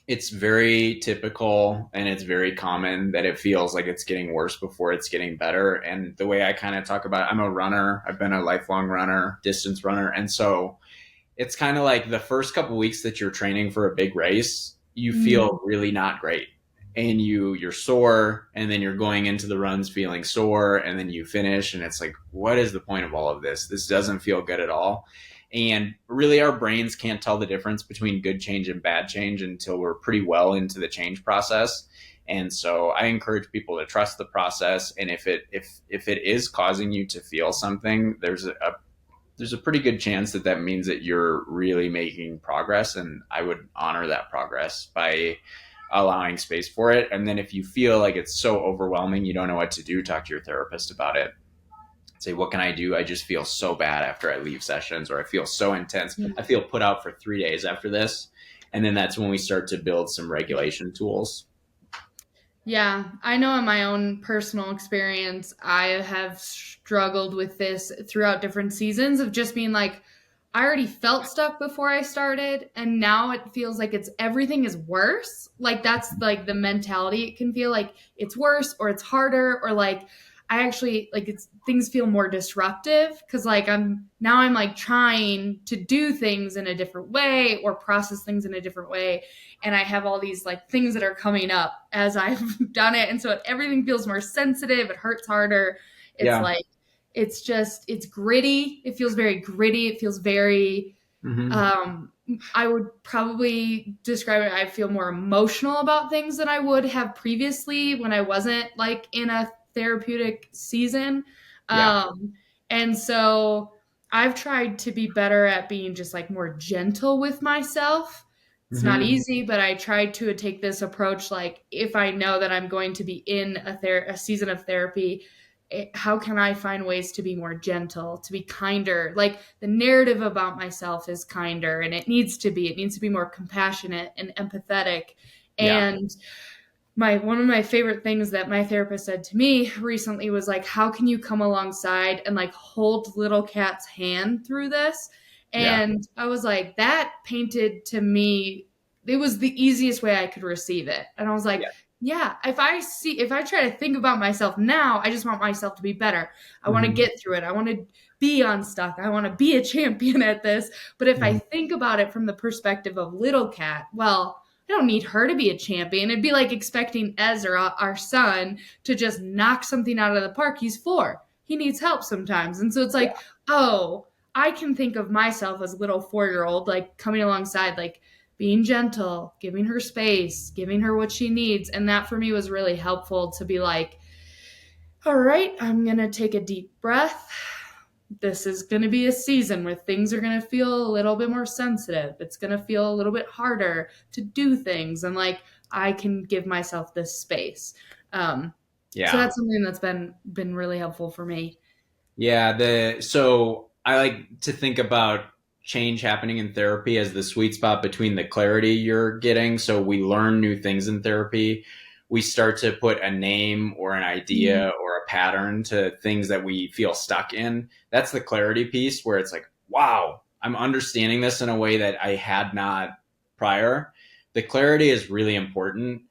Speaker 2: it's very typical and it's very common that it feels like it's getting worse before it's getting better. And the way I kind of talk about it, I'm a runner. I've been a lifelong runner, distance runner. And so it's kind of like the first couple weeks that you're training for a big race, you
Speaker 1: Mm,
Speaker 2: feel really not great. And you're sore, and then you're going into the runs feeling sore, and then you finish and it's like, what is the point of all of this? This doesn't feel good at all. And really, our brains can't tell the difference between good change and bad change until we're pretty well into the change process. And so I encourage people to trust the process. And if it is causing you to feel something, there's a pretty good chance that that means that you're really making progress. And I would honor that progress by allowing space for it. And then if you feel like it's so overwhelming, you don't know what to do, talk to your therapist about it. Say, what can I do? I just feel so bad after I leave sessions, or I feel so intense. I feel put out for 3 days after this. And then that's when we start to build some regulation tools.
Speaker 1: yeah, I know in my own personal experience, I have struggled with this throughout different seasons of just being like, I already felt stuck before I started, and now it feels like it's everything is worse. Like that's like the mentality. It can feel like it's worse or it's harder or like I actually like it's things feel more disruptive because like I'm like trying to do things in a different way or process things in a different way, and I have all these like things that are coming up as I've done it, and so everything feels more sensitive. It hurts harder. It's
Speaker 2: Yeah.
Speaker 1: like it's gritty. It feels very gritty. It feels very
Speaker 2: Mm-hmm.
Speaker 1: um I would probably describe it. I feel more emotional about things than I would have previously when I wasn't like in a therapeutic season.
Speaker 2: Yeah.
Speaker 1: Um and so I've tried to be better at being just like more gentle with myself. It's not
Speaker 2: Mm-hmm.
Speaker 1: easy, but I try to take this approach like if I know that I'm going to be in a season of therapy, how can I find ways to be more gentle, to be kinder? Like the narrative about myself is kinder and it needs to be more compassionate and empathetic.
Speaker 2: Yeah.
Speaker 1: And my one of my favorite things that my therapist said to me recently was like, how can you come alongside and like hold little cat's hand through this?
Speaker 2: Yeah.
Speaker 1: And I was like, that painted to me, it was the easiest way I could receive it. And I was like,
Speaker 2: Yeah.
Speaker 1: yeah, if I try to think about myself now, I just want myself to be better. I want to
Speaker 2: Mm-hmm.
Speaker 1: get through it. I want to be unstuck. I want to be a champion at this. But if I
Speaker 2: Mm-hmm.
Speaker 1: think about it from the perspective of little cat, well, I don't need her to be a champion. It'd be like expecting Ezra, our son, to just knock something out of the park. He's 4. He needs help sometimes. And so it's
Speaker 2: Yeah.
Speaker 1: like, oh, I can think of myself as a little 4-year old, like coming alongside, like being gentle, giving her space, giving her what she needs. And that for me was really helpful to be like, all right, I'm going to take a deep breath. This is going to be a season where things are going to feel a little bit more sensitive. It's going to feel a little bit harder to do things. And like, I can give myself this space. Um, so
Speaker 2: Yeah.
Speaker 1: that's something that's been really helpful for me.
Speaker 2: Yeah, so I like to think about change happening in therapy as the sweet spot between the clarity you're getting. So we learn new things in therapy. We start to put a name or an
Speaker 1: Mm,
Speaker 2: idea or a pattern to things that we feel stuck in. That's the clarity piece where it's like, wow, I'm understanding this in a way that I had not prior. The clarity is really important.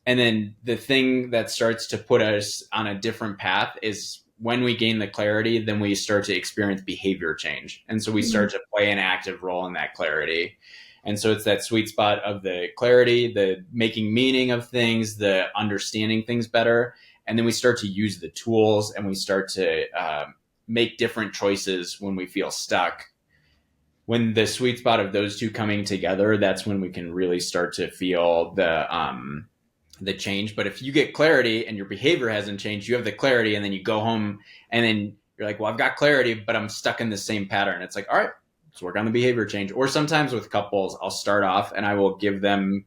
Speaker 2: And then the thing that starts to put us on a different path is when we gain the clarity, then we start to experience behavior change. And so we
Speaker 1: mm,
Speaker 2: start to play an active role in that clarity. And so it's that sweet spot of the clarity, the making meaning of things, the understanding things better. And then we start to use the tools and we start to make different choices when we feel stuck. When the sweet spot of those two coming together, that's when we can really start to feel the change. But if you get clarity and your behavior hasn't changed, you have the clarity and then you go home and then you're like, well, I've got clarity, but I'm stuck in the same pattern. It's like, all right, let's work on the behavior change. Or sometimes with couples, I'll start off and I will give them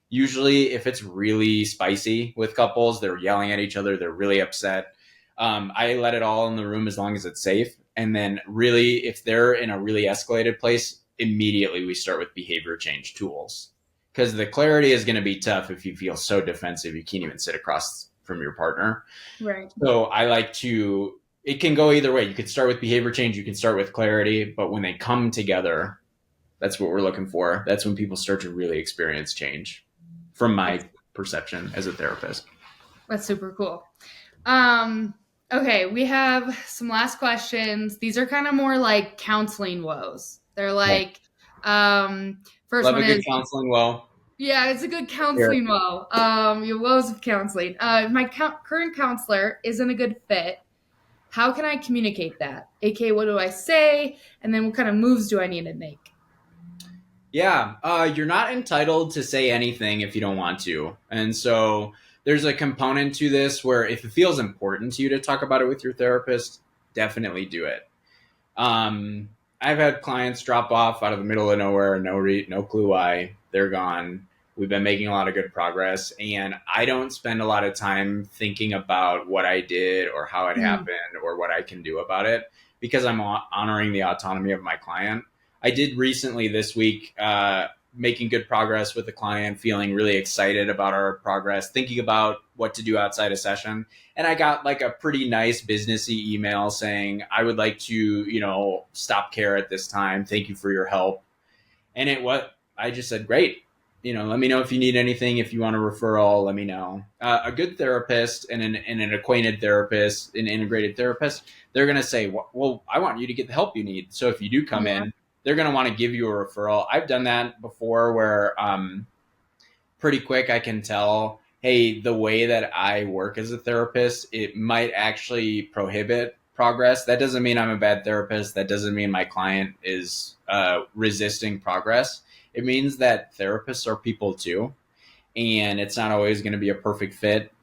Speaker 2: Usually, if it's really spicy with couples, they're yelling at each other, they're really upset. I let it all in the room as long as it's safe. And then, really, if they're in a really escalated place, immediately we start with behavior change tools. Because the clarity is going to be tough if you feel so defensive you can't even sit across from your partner.
Speaker 1: Right.
Speaker 2: So I like to, it can go either way. You could start with behavior change, you can start with clarity, but when they come together, that's what we're looking for. That's when people start to really experience change, from my perception as a therapist.
Speaker 1: That's super cool. Um, okay, we have some last questions. These are kind of more like counseling woes. They're
Speaker 2: Yeah.
Speaker 1: like, first
Speaker 2: Love
Speaker 1: one
Speaker 2: a good
Speaker 1: is,
Speaker 2: counseling well.
Speaker 1: yeah, it's a good
Speaker 2: Here.
Speaker 1: counseling woe. Your woes of counseling. My current counselor isn't a good fit. How can I communicate that? AKA, what do I say? And then what kind of moves do I need to make?
Speaker 2: Yeah, you're not entitled to say anything if you don't want to. And so there's a component to this where if it feels important to you to talk about it with your therapist, definitely do it. Um, I've had clients drop off out of the middle of nowhere, no clue why. They're gone. We've been making a lot of good progress, and I don't spend a lot of time thinking about what I did or how it
Speaker 1: Mm,
Speaker 2: happened or what I can do about it because I'm honoring the autonomy of my client. I did recently this week, making good progress with the client, feeling really excited about our progress, thinking about what to do outside a session, and I got like a pretty nice businessy email saying, I would like to, stop care at this time. Thank you for your help. And I just said, great. Let me know if you need anything. If you want a referral, let me know. A good therapist and an acquainted therapist, an integrated therapist, they're going to say, well, I want you to get the help you need. So if you do come
Speaker 1: yeah.
Speaker 2: in, they're going to want to give you a referral. I've done that before where, pretty quick I can tell, hey, the way that I work as a therapist, it might actually prohibit progress. That doesn't mean I'm a bad therapist. That doesn't mean my client is resisting progress. It means that therapists are people too, and it's not always going to be a perfect fit.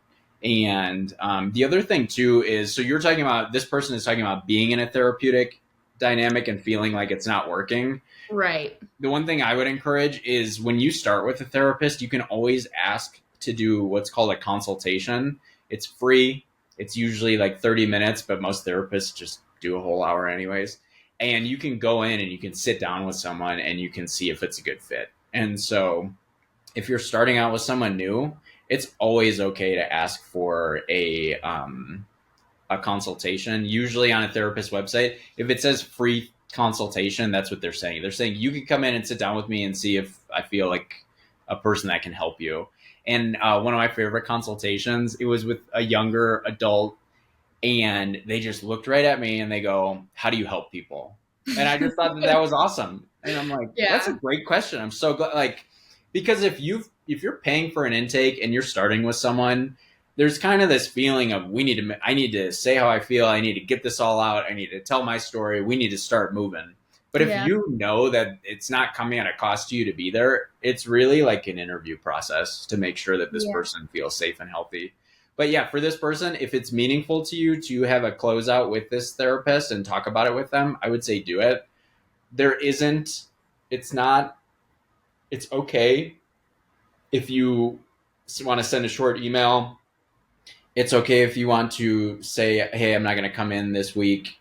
Speaker 2: And the other thing too is, so you're talking about, this person is talking about being in a therapeutic dynamic and feeling like it's not working.
Speaker 1: Right.
Speaker 2: The one thing I would encourage is when you start with a therapist, you can always ask to do what's called a consultation. It's free. It's usually like 30 minutes, but most therapists just do a whole hour anyways. And you can go in and you can sit down with someone and you can see if it's a good fit. And so if you're starting out with someone new, it's always okay to ask for a consultation, usually on a therapist website. If it says free consultation, that's what they're saying. They're saying you can come in and sit down with me and see if I feel like a person that can help you. And one of my favorite consultations, it was with a younger adult, and they just looked right at me and they go, how do you help people? And I just thought that that was awesome. And I'm like, that's a
Speaker 1: Yeah.
Speaker 2: great question. I'm so glad, like, because if you're paying for an intake and you're starting with someone, there's kind of this feeling of I need to say how I feel. I need to get this all out. I need to tell my story. We need to start moving. But if
Speaker 1: Yeah.
Speaker 2: you know that it's not coming at a cost to you to be there, it's really like an interview process to make sure that this
Speaker 1: Yeah.
Speaker 2: person feels safe and healthy. But yeah, for this person, if it's meaningful to you to have a closeout with this therapist and talk about it with them, I would say do it. There isn't, it's not, it's okay if you want to send a short email. It's okay if you want to say, hey, I'm not going to come in this week.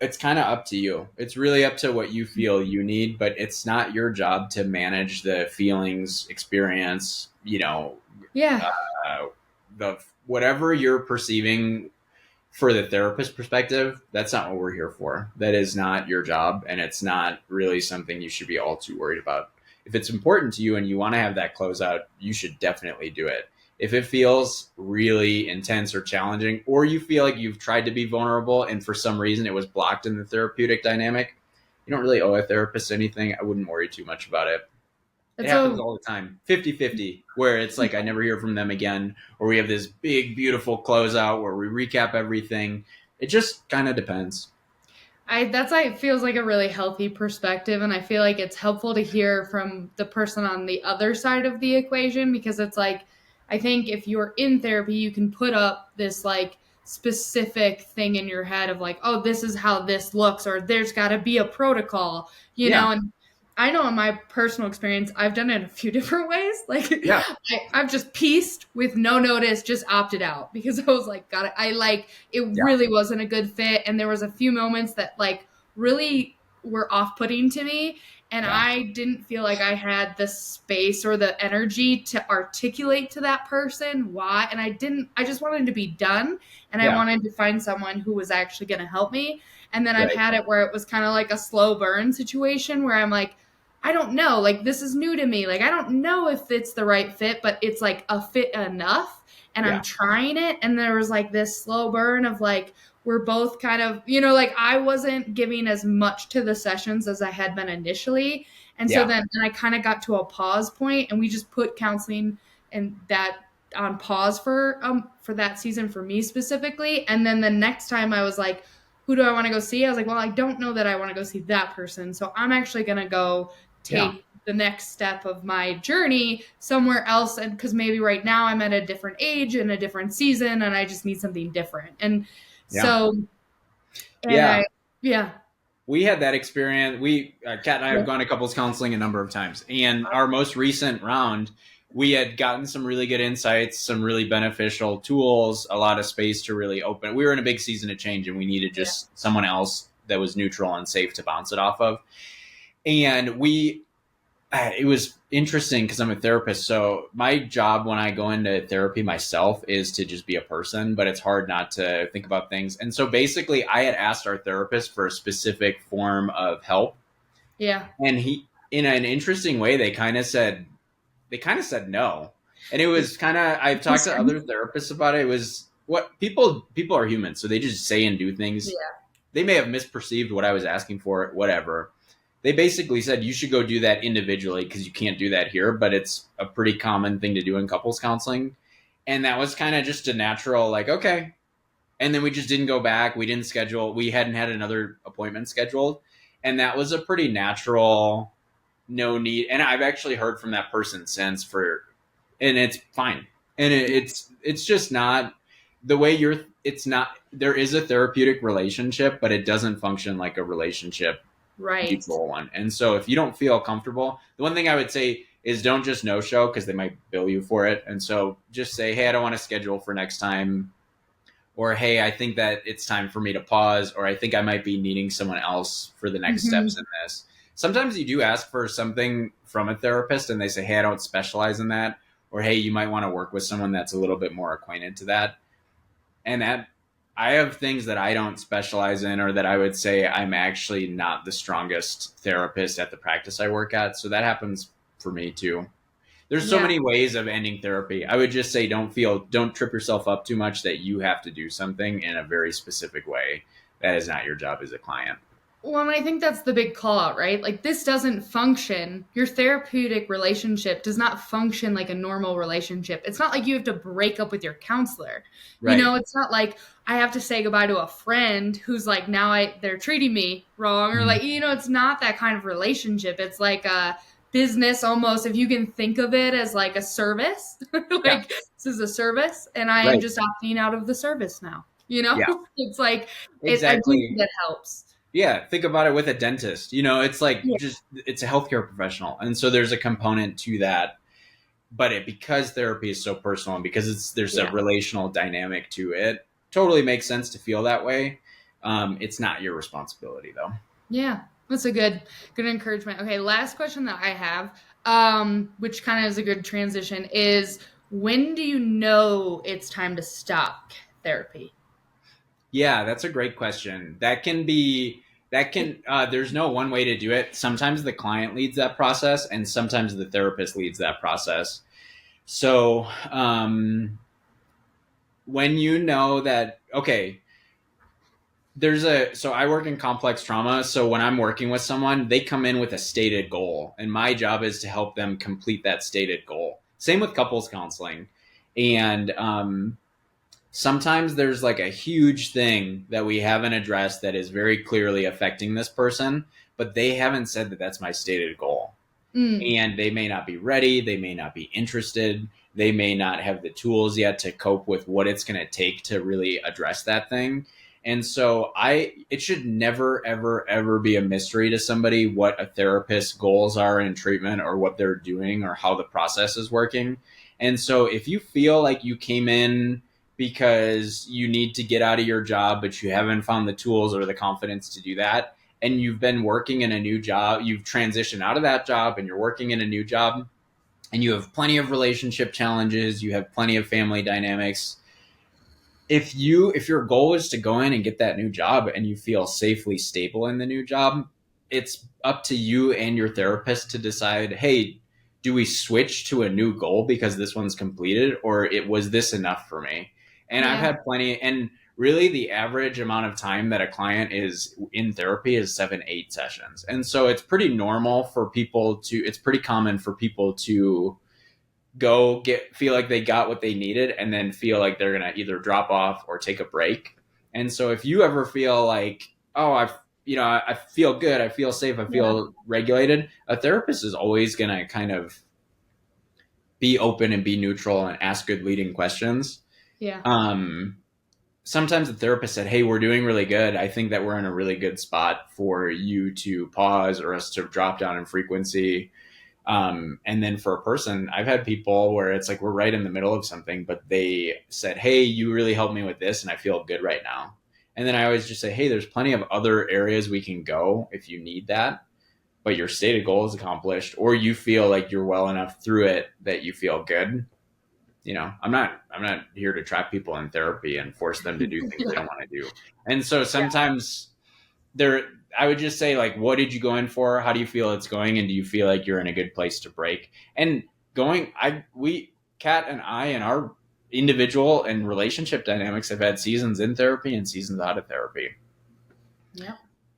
Speaker 2: It's kind of up to you. It's really up to what you feel you need, but it's not your job to manage the feelings, experience,
Speaker 1: Yeah.
Speaker 2: uh, the whatever you're perceiving for the therapist perspective. That's not what we're here for. That is not your job, and it's not really something you should be all too worried about. If it's important to you and you want to have that closeout, you should definitely do it. If it feels really intense or challenging, or you feel like you've tried to be vulnerable and for some reason it was blocked in the therapeutic dynamic, you don't really owe a therapist anything. I wouldn't worry too much about it. It
Speaker 1: It's
Speaker 2: happens
Speaker 1: a
Speaker 2: all the time, 50-50, where it's like I never hear from them again, or we have this big beautiful closeout where we recap everything. It just kind of depends.
Speaker 1: I that's like feels like a really healthy perspective, and I feel like it's helpful to hear from the person on the other side of the equation, because it's like I think if you're in therapy, you can put up this like specific thing in your head of like, oh, this is how this looks, or there's got to be a protocol,
Speaker 2: Yeah.
Speaker 1: and I know in my personal experience, I've done it a few different ways. Like
Speaker 2: Yeah,
Speaker 1: I've just pieced with no notice, just opted out because I was like, God, I like it
Speaker 2: yeah,
Speaker 1: really wasn't a good fit. And there was a few moments that like really were off putting to me. And
Speaker 2: yeah,
Speaker 1: I didn't feel like I had the space or the energy to articulate to that person why. And I just wanted to be done. And I
Speaker 2: yeah,
Speaker 1: wanted to find someone who was actually going to help me. And then I've
Speaker 2: right,
Speaker 1: had it where it was kind of like a slow burn situation where I'm like, I don't know. Like, this is new to me. Like, I don't know if it's the right fit, but it's like a fit enough. And I'm
Speaker 2: yeah,
Speaker 1: trying it. And there was like this slow burn of like, we're both kind of, like I wasn't giving as much to the sessions as I had been initially. And so
Speaker 2: yeah,
Speaker 1: then I kind of got to a pause point and we just put counseling and that on pause for that season for me specifically. And then the next time I was like, who do I want to go see? I was like, well, I don't know that I want to go see that person. So I'm actually going to go
Speaker 2: yeah,
Speaker 1: take the next step of my journey somewhere else, and because maybe right now I'm at a different age and a different season and I just need something different. And
Speaker 2: yeah,
Speaker 1: so and
Speaker 2: yeah.
Speaker 1: I yeah.
Speaker 2: We had that experience. Kat and I have
Speaker 1: Yeah.
Speaker 2: gone to couples counseling a number of times, and our most recent round, we had gotten some really good insights, some really beneficial tools, a lot of space to really open. We were in a big season of change, and we needed
Speaker 1: Yeah.
Speaker 2: just someone else that was neutral and safe to bounce it off of. And it was interesting because I'm a therapist. So my job when I go into therapy myself is to just be a person, but it's hard not to think about things. And so basically, I had asked our therapist for a specific form of help,
Speaker 1: Yeah.
Speaker 2: and in an interesting way, they kind of said no. And it was kind of, I've talked to other therapists about it. It was what people are human, so they just say and do things.
Speaker 1: Yeah.
Speaker 2: They may have misperceived what I was asking for, whatever. They basically said you should go do that individually because you can't do that here, but it's a pretty common thing to do in couples counseling. And that was kind of just a natural, like, okay. And then we just didn't go back. We didn't schedule, we hadn't had another appointment scheduled. And that was a pretty natural, no need. And I've actually heard from that person since and it's fine. And it's just not the way it's not, there is a therapeutic relationship, but it doesn't function like a relationship
Speaker 1: Right.
Speaker 2: mutual one. And so if you don't feel comfortable, the one thing I would say is don't just no show because they might bill you for it. And so just say, hey, I don't want to schedule for next time. Or hey, I think that it's time for me to pause, or I think I might be needing someone else for the next steps
Speaker 1: Hmm.
Speaker 2: in this. Sometimes you do ask for something from a therapist and they say, hey, I don't specialize in that. Or hey, you might want to work with someone that's a little bit more acquainted to that. And that I have things that I don't specialize in, or that I would say I'm actually not the strongest therapist at the practice I work at. So that happens for me too. There's so
Speaker 1: Yeah.
Speaker 2: many ways of ending therapy. I would just say don't trip yourself up too much that you have to do something in a very specific way. That is not your job as a client.
Speaker 1: Well, and I think that's the big call out, right? Like, this doesn't function. Your therapeutic relationship does not function like a normal relationship. It's not like you have to break up with your counselor.
Speaker 2: Right.
Speaker 1: It's not like I have to say goodbye to a friend who's like, now they're treating me wrong, or like, it's not that kind of relationship. It's like a business almost, if you can think of it as like a service.
Speaker 2: Yeah.
Speaker 1: Like, this is a service, and I am
Speaker 2: Right.
Speaker 1: just opting out of the service now.
Speaker 2: Yeah.
Speaker 1: It's like, I do think
Speaker 2: Exactly.
Speaker 1: that helps.
Speaker 2: Yeah, think about it with a dentist. It's like
Speaker 1: Yeah.
Speaker 2: just it's a healthcare professional, and so there's a component to that. But because therapy is so personal, and because there's a
Speaker 1: Yeah.
Speaker 2: relational dynamic to it, totally makes sense to feel that way. It's not your responsibility, though.
Speaker 1: Yeah. That's a good encouragement. Okay, last question that I have, which kind of is a good transition, is when do you know it's time to stop therapy?
Speaker 2: Yeah, that's a great question. There's no one way to do it. Sometimes the client leads that process, and sometimes the therapist leads that process. So, when you know that, okay, so I work in complex trauma. So when I'm working with someone, they come in with a stated goal, and my job is to help them complete that stated goal. Same with couples counseling. And, sometimes there's like a huge thing that we haven't addressed that is very clearly affecting this person, but they haven't said that that's my stated goal.
Speaker 1: Mm,
Speaker 2: And they may not be ready. They may not be interested. They may not have the tools yet to cope with what it's going to take to really address that thing. And so it should never, ever, ever be a mystery to somebody what a therapist's goals are in treatment or what they're doing or how the process is working. And so if you feel like you came in because you need to get out of your job, but you haven't found the tools or the confidence to do that, and you've been working in a new job, you've transitioned out of that job and you're working in a new job, and you have plenty of relationship challenges, you have plenty of family dynamics. If your goal is to go in and get that new job and you feel safely stable in the new job, it's up to you and your therapist to decide, hey, do we switch to a new goal because this one's completed, or it was this enough for me? And I've
Speaker 1: Yeah.
Speaker 2: had plenty, and really the average amount of time that a client is in therapy is 7, 8 sessions. And so it's pretty normal for people to, it's pretty common for people to feel like they got what they needed and then feel like they're going to either drop off or take a break. And so if you ever feel like, oh, I feel good, I feel safe, I
Speaker 1: Yeah.
Speaker 2: feel regulated, a therapist is always going to kind of be open and be neutral and ask good leading questions.
Speaker 1: Yeah.
Speaker 2: um Sometimes the therapist said, hey, we're doing really good, I think that we're in a really good spot for you to pause or us to drop down in frequency. And then for a person, I've had people where it's like we're right in the middle of something, but they said, hey, you really helped me with this and I feel good right now. And then I always just say, hey, there's plenty of other areas we can go if you need that, but your stated goal is accomplished, or you feel like you're well enough through it that you feel good. I'm not here to trap people in therapy and force them to do things they
Speaker 1: Yeah.
Speaker 2: don't want to do. And so
Speaker 1: Yeah.
Speaker 2: sometimes there I would just say, like, what did you go in for? How do you feel it's going? And do you feel like you're in a good place to break? And going, Kat and I, and our individual and relationship dynamics have had seasons in therapy and seasons out of therapy.
Speaker 1: Yeah.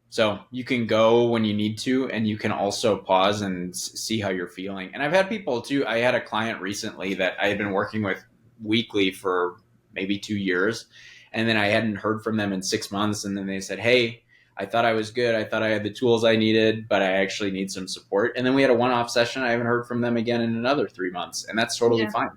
Speaker 2: So you can go when you need to, and you can also pause and see how you're feeling. And I've had people too. I had a client recently that I had been working with weekly for maybe 2 years. And then I hadn't heard from them in 6 months. And then they said, hey, I thought I was good. I thought I had the tools I needed, but I actually need some support. And then we had a one-off session. I haven't heard from them again in another 3 months. And that's totally
Speaker 1: Yeah.
Speaker 2: fine.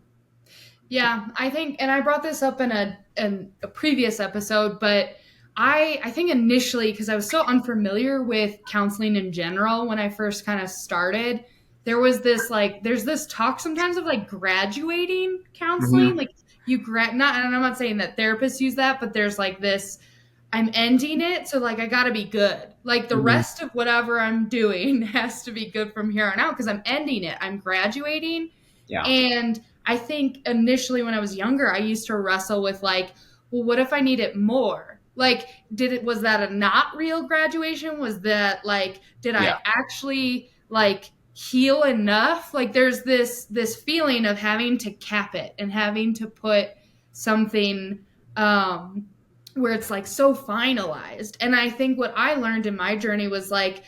Speaker 1: Yeah, I think, and I brought this up in a previous episode, but I think initially, because I was so unfamiliar with counseling in general when I first kind of started, there's this talk sometimes of like graduating counseling,
Speaker 2: Mm-hmm.
Speaker 1: like not, and I'm not saying that therapists use that, but there's like this, I'm ending it, so like I got to be good. Like the
Speaker 2: Mm-hmm.
Speaker 1: rest of whatever I'm doing has to be good from here on out because I'm ending it. I'm graduating,
Speaker 2: Yeah.
Speaker 1: and I think initially when I was younger, I used to wrestle with like, well, what if I need it more? Like, was that a not real graduation? Was that like, did
Speaker 2: Yeah.
Speaker 1: I actually like heal enough? Like, there's this feeling of having to cap it and having to put something where it's like so finalized. And I think what I learned in my journey was like,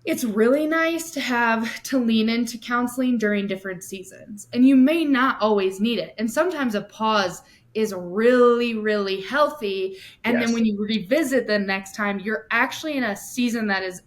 Speaker 1: it's really nice to have to lean into counseling during different seasons. And you may not always need it. And sometimes a pause is really, really healthy. And then
Speaker 2: Yes.
Speaker 1: when you revisit the next time, you're actually in a season that is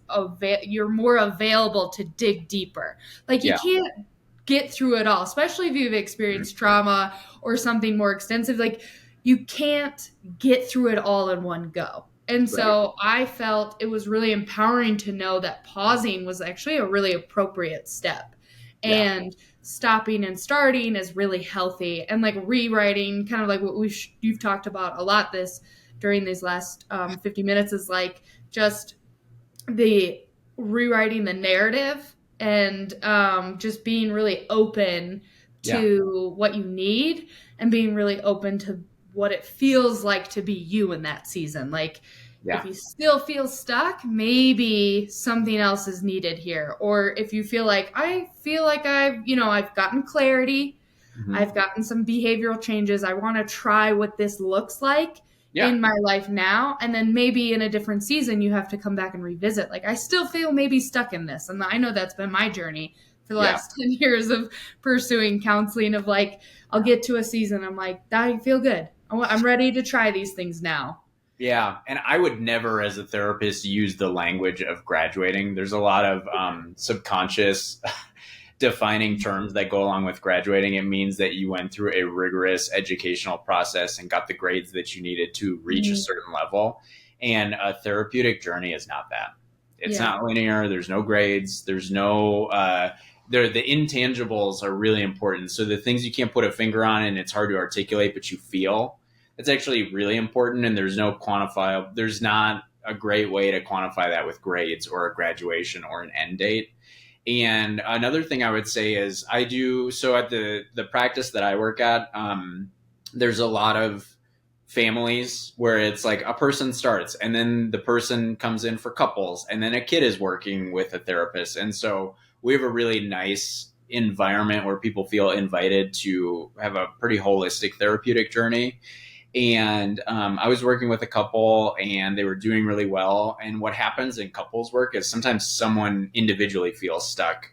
Speaker 1: you're more available to dig deeper. Like you
Speaker 2: Yeah.
Speaker 1: can't get through it all, especially if you've experienced trauma or something more extensive. Like you can't get through it all in one go. And
Speaker 2: Right.
Speaker 1: so I felt it was really empowering to know that pausing was actually a really appropriate step.
Speaker 2: Yeah.
Speaker 1: And stopping and starting is really healthy. And like rewriting, kind of like what you've talked about a lot this during these last 50 minutes, is like just the rewriting the narrative and just being really open
Speaker 2: Yeah.
Speaker 1: to what you need and being really open to what it feels like to be you in that season. Like if
Speaker 2: Yeah.
Speaker 1: you still feel stuck, maybe something else is needed here. Or if you feel like I've gotten clarity,
Speaker 2: Mm-hmm.
Speaker 1: I've gotten some behavioral changes. I want to try what this looks like
Speaker 2: Yeah.
Speaker 1: in my life now. And then maybe in a different season, you have to come back and revisit. Like, I still feel maybe stuck in this. And I know that's been my journey for the
Speaker 2: Yeah.
Speaker 1: last 10 years of pursuing counseling of like, I'll get to a season. I'm like, I feel good. I'm ready to try these things now.
Speaker 2: Yeah, and I would never, as a therapist, use the language of graduating. There's a lot of subconscious defining terms that go along with graduating. It means that you went through a rigorous educational process and got the grades that you needed to reach a
Speaker 1: Mhm.
Speaker 2: certain level. And a therapeutic journey is not that. It's
Speaker 1: Yeah.
Speaker 2: not linear. There's no grades. There's no, the intangibles are really important. So the things you can't put a finger on and it's hard to articulate, but you feel, it's actually really important. And there's no quantifiable, there's not a great way to quantify that with grades or a graduation or an end date. And another thing I would say is I do so at the practice that I work at. There's a lot of families where it's like a person starts and then the person comes in for couples and then a kid is working with a therapist, and so we have a really nice environment where people feel invited to have a pretty holistic therapeutic journey. And I was working with a couple and they were doing really well. And what happens in couples work is sometimes someone individually feels stuck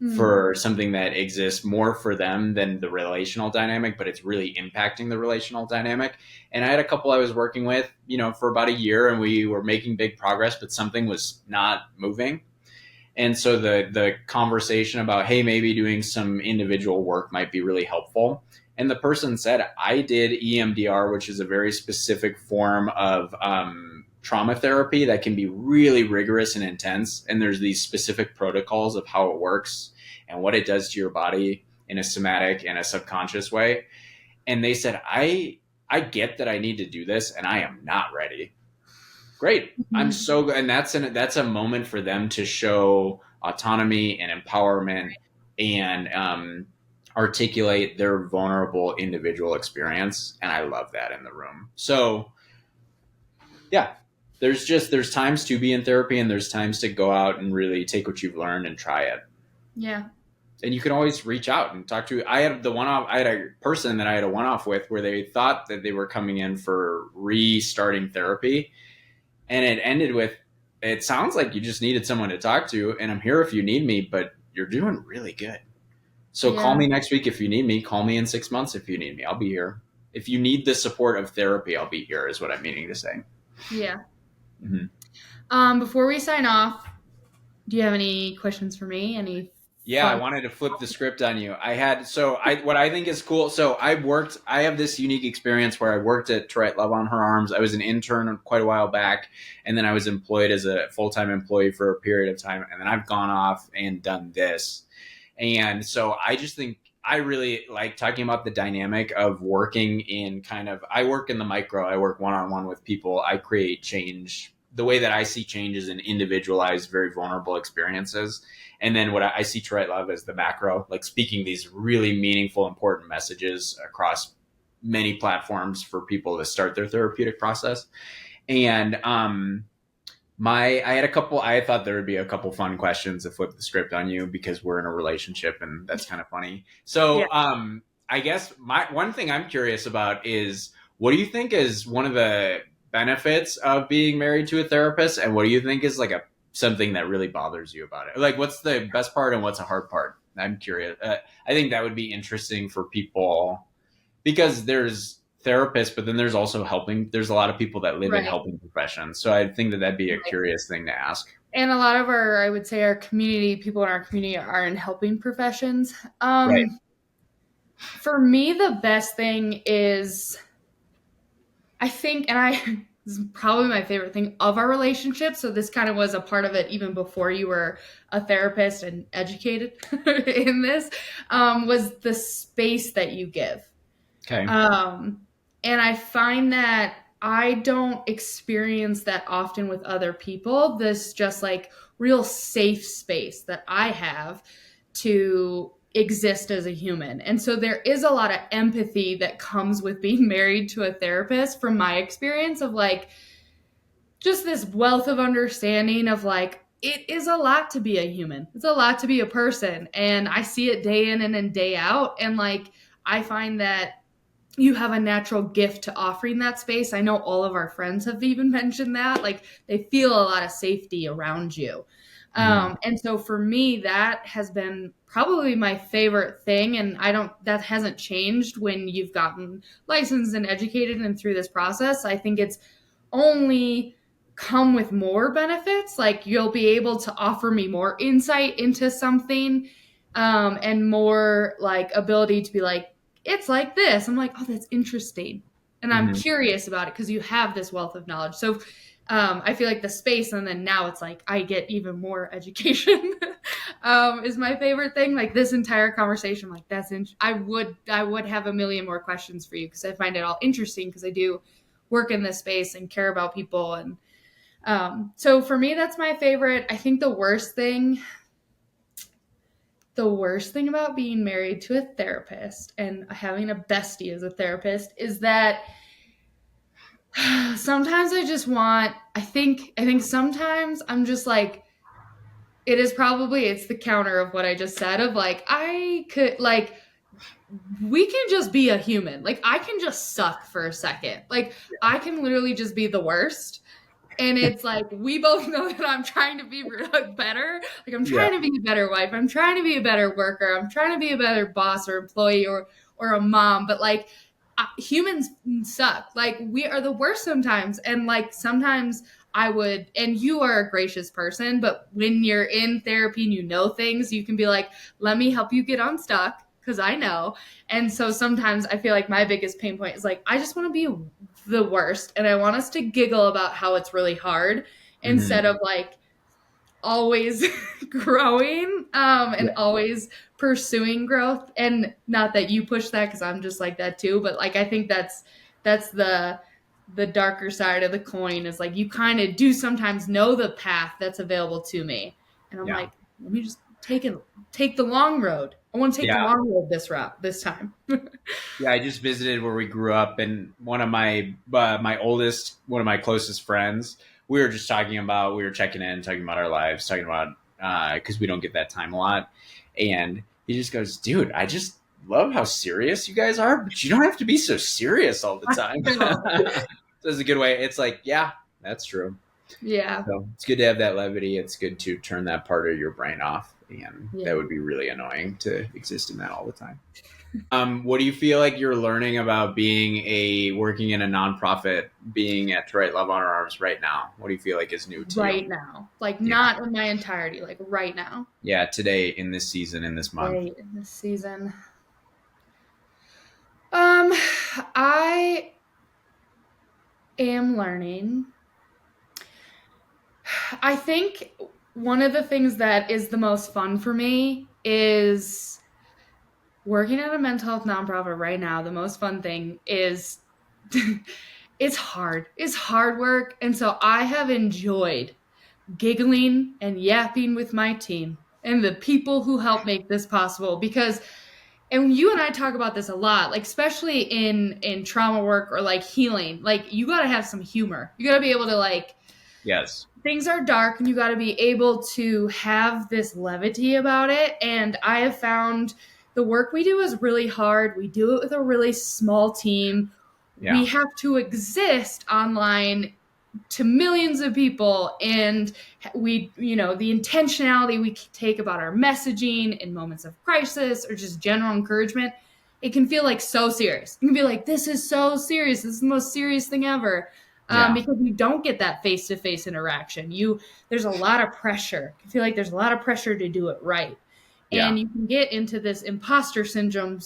Speaker 1: Mm.
Speaker 2: for something that exists more for them than the relational dynamic, but it's really impacting the relational dynamic. And I had a couple I was working with, for about a year, and we were making big progress, but something was not moving. And so the conversation about, hey, maybe doing some individual work might be really helpful. And the person said, I did EMDR, which is a very specific form of trauma therapy that can be really rigorous and intense. And there's these specific protocols of how it works and what it does to your body in a somatic and a subconscious way. And they said, I get that I need to do this and I am not ready. Great. I'm
Speaker 1: Mhm.
Speaker 2: so good. And that's a moment for them to show autonomy and empowerment and articulate their vulnerable individual experience. And I love that in the room. So yeah, there's times to be in therapy and there's times to go out and really take what you've learned and try it.
Speaker 1: Yeah.
Speaker 2: And you can always reach out and talk to. I had a person that I had a one off with where they thought that they were coming in for restarting therapy, and it ended with, it sounds like you just needed someone to talk to, and I'm here if you need me, but you're doing really good. So call
Speaker 1: Yeah.
Speaker 2: me next week if you need me. Call me in 6 months if you need me. I'll be here. If you need the support of therapy, I'll be here, is what I'm meaning to say.
Speaker 1: Yeah.
Speaker 2: Mm-hmm.
Speaker 1: Before we sign off, do you have any questions for me? Any
Speaker 2: Yeah, I
Speaker 1: fun?
Speaker 2: wanted to flip the script on you. What I think is cool. So I have this unique experience where I worked at Tourette Love on Her Arms. I was an intern quite a while back, and then I was employed as a full-time employee for a period of time. And then I've gone off and done this. And so I just think I really like talking about the dynamic of working in I work in the micro, I work one-on-one with people. I create change. The way that I see change is in individualized, very vulnerable experiences. And then what I see Tourette Love as the macro, like speaking these really meaningful, important messages across many platforms for people to start their therapeutic process. And I thought there would be a couple fun questions to flip the script on you because we're in a relationship and that's kind of funny.
Speaker 1: Yeah.
Speaker 2: So I guess my one thing I'm curious about is, what do you think is one of the benefits of being married to a therapist, and what do you think is like a something that really bothers you about it? Like, what's the best part and what's a hard part? I'm curious. I think that would be interesting for people because there's therapists, but then there's also helping. There's a lot of people that live in
Speaker 1: Right.
Speaker 2: helping professions. So I think that that'd be a
Speaker 1: Right.
Speaker 2: curious thing to ask.
Speaker 1: And a lot of I would say, our community, people in our community are in helping professions.
Speaker 2: Right.
Speaker 1: For me, the best thing is, I think, and this is probably my favorite thing of our relationship. So this kind of was a part of it even before you were a therapist and educated in this, was the space that you give.
Speaker 2: Okay.
Speaker 1: Um, and I find that I don't experience that often with other people. This just like real safe space that I have to exist as a human. And so there is a lot of empathy that comes with being married to a therapist, from my experience, of like just this wealth of understanding of like, it is a lot to be a human. It's a lot to be a person. And I see it day in and day out. And like, I find that you have a natural gift to offering that space. I know all of our friends have even mentioned that. Like, they feel a lot of safety around you.
Speaker 2: Mhm.
Speaker 1: And so for me, that has been probably my favorite thing. And that hasn't changed when you've gotten licensed and educated and through this process. I think it's only come with more benefits. Like, you'll be able to offer me more insight into something and more like ability to be like, it's like this. I'm like, oh, that's interesting. And I'm
Speaker 2: Hmm.
Speaker 1: curious about it because you have this wealth of knowledge. So I feel like the space, and then now it's like I get even more education. Is my favorite thing. Like this entire conversation, like I would have a million more questions for you because I find it all interesting because I do work in this space and care about people. And so for me, that's my favorite. I think the worst thing about being married to a therapist and having a bestie as a therapist is that sometimes I think sometimes I'm just like, it's the counter of what I just said of like I could like we can just be a human. Like I can just suck for a second. Like I can literally just be the worst. And it's like we both know that I'm trying to be like better. Like I'm
Speaker 2: Yeah.
Speaker 1: trying to be a better wife. I'm trying to be a better worker. I'm trying to be a better boss or employee or a mom. But like humans suck. Like we are the worst sometimes. And like sometimes I would, and you are a gracious person, but when you're in therapy and you know things, you can be like, let me help you get unstuck because I know. And so sometimes I feel like my biggest pain point is like, I just want to be the worst. And I want us to giggle about how it's really hard
Speaker 2: Hmm.
Speaker 1: instead of like always growing and
Speaker 2: Yeah.
Speaker 1: always pursuing growth. And not that you push that because I'm just like that too, but like I think that's the darker side of the coin is like you kind of do sometimes know the path that's available to me. And I'm
Speaker 2: Yeah.
Speaker 1: like, let me just take the long road. I want to take the
Speaker 2: Yeah.
Speaker 1: long road this route this time.
Speaker 2: Yeah, I just visited where we grew up, and one of my oldest, one of my closest friends, we were checking in, talking about our lives, talking about because we don't get that time a lot, and he just goes, "Dude, I just love how serious you guys are, but you don't have to be so serious all the
Speaker 1: I
Speaker 2: time."
Speaker 1: know.
Speaker 2: So it's a good way. It's like, yeah, that's true.
Speaker 1: Yeah.
Speaker 2: So it's good to have that levity. It's good to turn that part of your brain off, and that
Speaker 1: Yeah.
Speaker 2: would be really annoying to exist in that all the time. What do you feel like you're learning about working in a nonprofit, being at To Write Love on Our Arms right now? What do you feel like is new to you?
Speaker 1: Right now. Like
Speaker 2: Yeah,
Speaker 1: not in my entirety, like right now.
Speaker 2: yeah. Today, in this season, in this month.
Speaker 1: Right in this season. Um I am learning. I think one of the things that is the most fun for me is working at a mental health nonprofit right now. The most fun thing is it's hard. It's hard work. And so I have enjoyed giggling and yapping with my team and the people who help make this possible because and you and I talk about this a lot, like especially in trauma work or like healing, like you got to have some humor. You got to be able to like
Speaker 2: Yes.
Speaker 1: things are dark and you got to be able to have this levity about it. And I have found the work we do is really hard. We do it with a really small team. We
Speaker 2: Yeah.
Speaker 1: have to exist online to millions of people, and the intentionality we take about our messaging in moments of crisis or just general encouragement, it can feel like so serious. You can be like, this is so serious, this is the most serious thing ever.
Speaker 2: Yeah.
Speaker 1: Because you don't get that face-to-face interaction. There's a lot of pressure. I feel like there's a lot of pressure to do it right,
Speaker 2: Yeah.
Speaker 1: and you can get into this imposter syndrome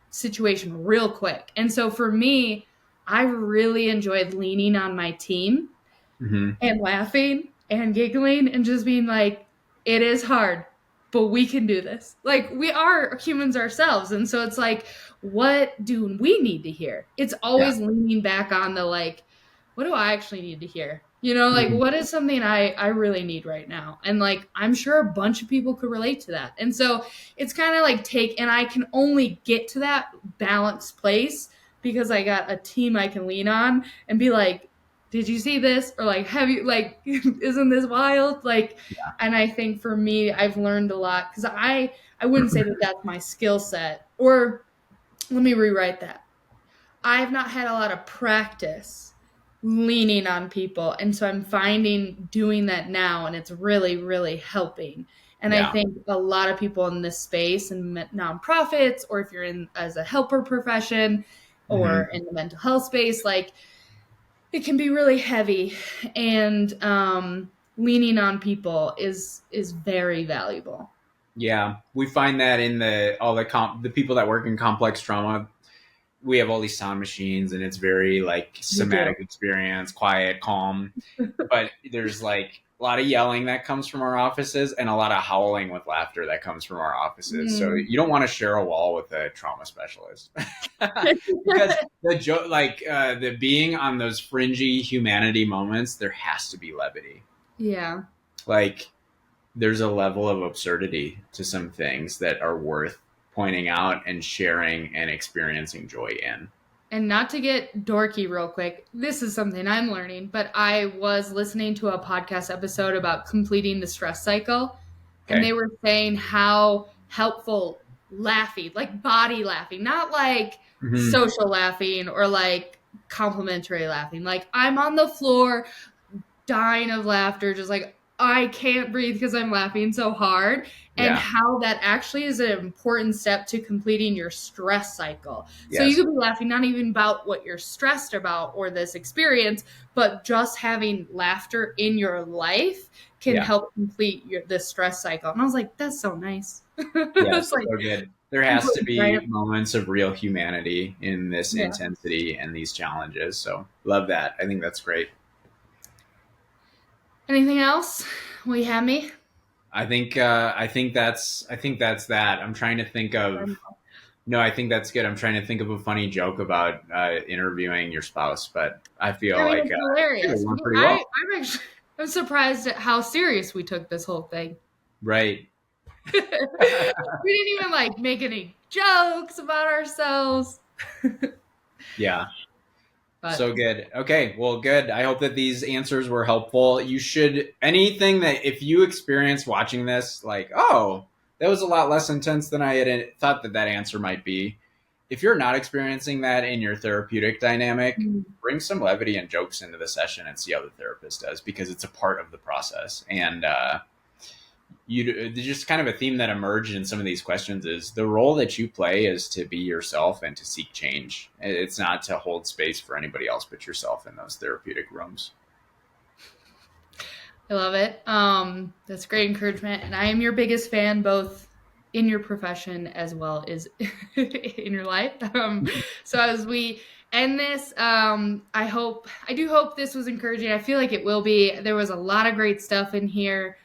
Speaker 1: situation real quick. And so for me, I really enjoyed leaning on my team
Speaker 2: Hmm.
Speaker 1: and laughing and giggling and just being like, it is hard, but we can do this. Like, we are humans ourselves. And so it's like, what do we need to hear? It's
Speaker 2: Yeah.
Speaker 1: always leaning back on the like, what do I actually need to hear? Like
Speaker 2: Mhm.
Speaker 1: what is something I really need right now? And like I'm sure a bunch of people could relate to that. And so it's kind of like and I can only get to that balanced place because I got a team I can lean on and be like, did you see this? Or like, have you like, isn't this wild? Like, and I think for me, I've learned a lot because I wouldn't say that that's my skill set. Or let me rewrite that. I have not had a lot of practice leaning on people. And so I'm finding doing that now, and it's really, really helping. And I
Speaker 2: Yeah.
Speaker 1: think a lot of people in this space and nonprofits, or if you're in as a helper profession or
Speaker 2: Hmm.
Speaker 1: in the mental health space, like it can be really heavy. And leaning on people is very valuable.
Speaker 2: Yeah, we find that in the people that work in complex trauma, we have all these sound machines, and it's very like
Speaker 1: We do.
Speaker 2: somatic experience, quiet, calm. But there's like a lot of yelling that comes from our offices, and a lot of howling with laughter that comes from our offices. So
Speaker 1: Mm.
Speaker 2: you don't want to share a wall with a trauma specialist because the being on those fringy humanity moments, there has to be levity.
Speaker 1: Yeah.
Speaker 2: Like there's a level of absurdity to some things that are worth pointing out and sharing and experiencing joy in.
Speaker 1: And not to get dorky real quick, this is something I'm learning, but I was listening to a podcast episode about completing the stress cycle, and they
Speaker 2: Okay.
Speaker 1: were saying how helpful laughing, like body laughing, not like
Speaker 2: Mm-hmm.
Speaker 1: social laughing or like complimentary laughing. Like I'm on the floor dying of laughter, just like I can't breathe because I'm laughing so hard, and
Speaker 2: Yeah.
Speaker 1: how that actually is an important step to completing your stress cycle. So you
Speaker 2: Yes.
Speaker 1: could be laughing not even about what you're stressed about or this experience, but just having laughter in your life can
Speaker 2: Yeah.
Speaker 1: help complete the stress cycle. And I was like, that's so nice.
Speaker 2: Yes.
Speaker 1: It's like
Speaker 2: So good. There has to
Speaker 1: complete
Speaker 2: be
Speaker 1: grant.
Speaker 2: moments of real humanity in this
Speaker 1: Yeah.
Speaker 2: intensity and these challenges. So love that. I think that's great.
Speaker 1: Anything else? Will you have me?
Speaker 2: I think that's that. I'm trying to think of no, I think that's good. I'm trying to think of a funny joke about interviewing your spouse, but I feel
Speaker 1: I mean,
Speaker 2: like
Speaker 1: it's
Speaker 2: it
Speaker 1: hilarious.
Speaker 2: went pretty well.
Speaker 1: I'm actually I'm surprised at how serious we took this whole thing.
Speaker 2: Right.
Speaker 1: We didn't even like make any jokes about ourselves.
Speaker 2: Yeah.
Speaker 1: But
Speaker 2: So good. Okay. Well, good. I hope that these answers were helpful. You should, anything that if you experience watching this, like, oh, that was a lot less intense than I had thought that answer might be. If you're not experiencing that in your therapeutic dynamic, bring some levity and jokes into the session and see how the therapist does because it's a part of the process. And just kind of a theme that emerged in some of these questions is the role that you play is to be yourself and to seek change. It's not to hold space for anybody else but yourself in those therapeutic rooms.
Speaker 1: I love it. That's great encouragement, and I am your biggest fan, both in your profession as well as in your life. So as we end this, I do hope this was encouraging. I feel like it will be. There was a lot of great stuff in here.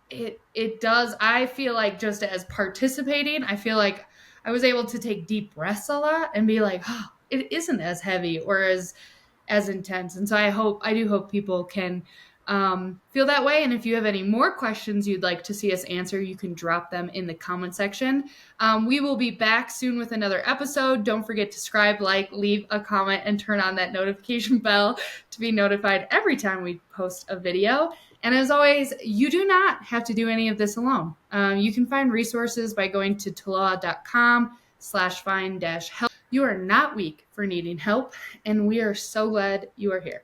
Speaker 1: It does. I feel like just as participating, I feel like I was able to take deep breaths a lot and be like, oh, it isn't as heavy or as intense. And so I do hope people can feel that way. And if you have any more questions you'd like to see us answer, you can drop them in the comment section. We will be back soon with another episode. Don't forget to subscribe, like, leave a comment, and turn on that notification bell to be notified every time we post a video. And as always, you do not have to do any of this alone. You can find resources by going to TWLOHA.com/find-help. You are not weak for needing help, and we are so glad you are here.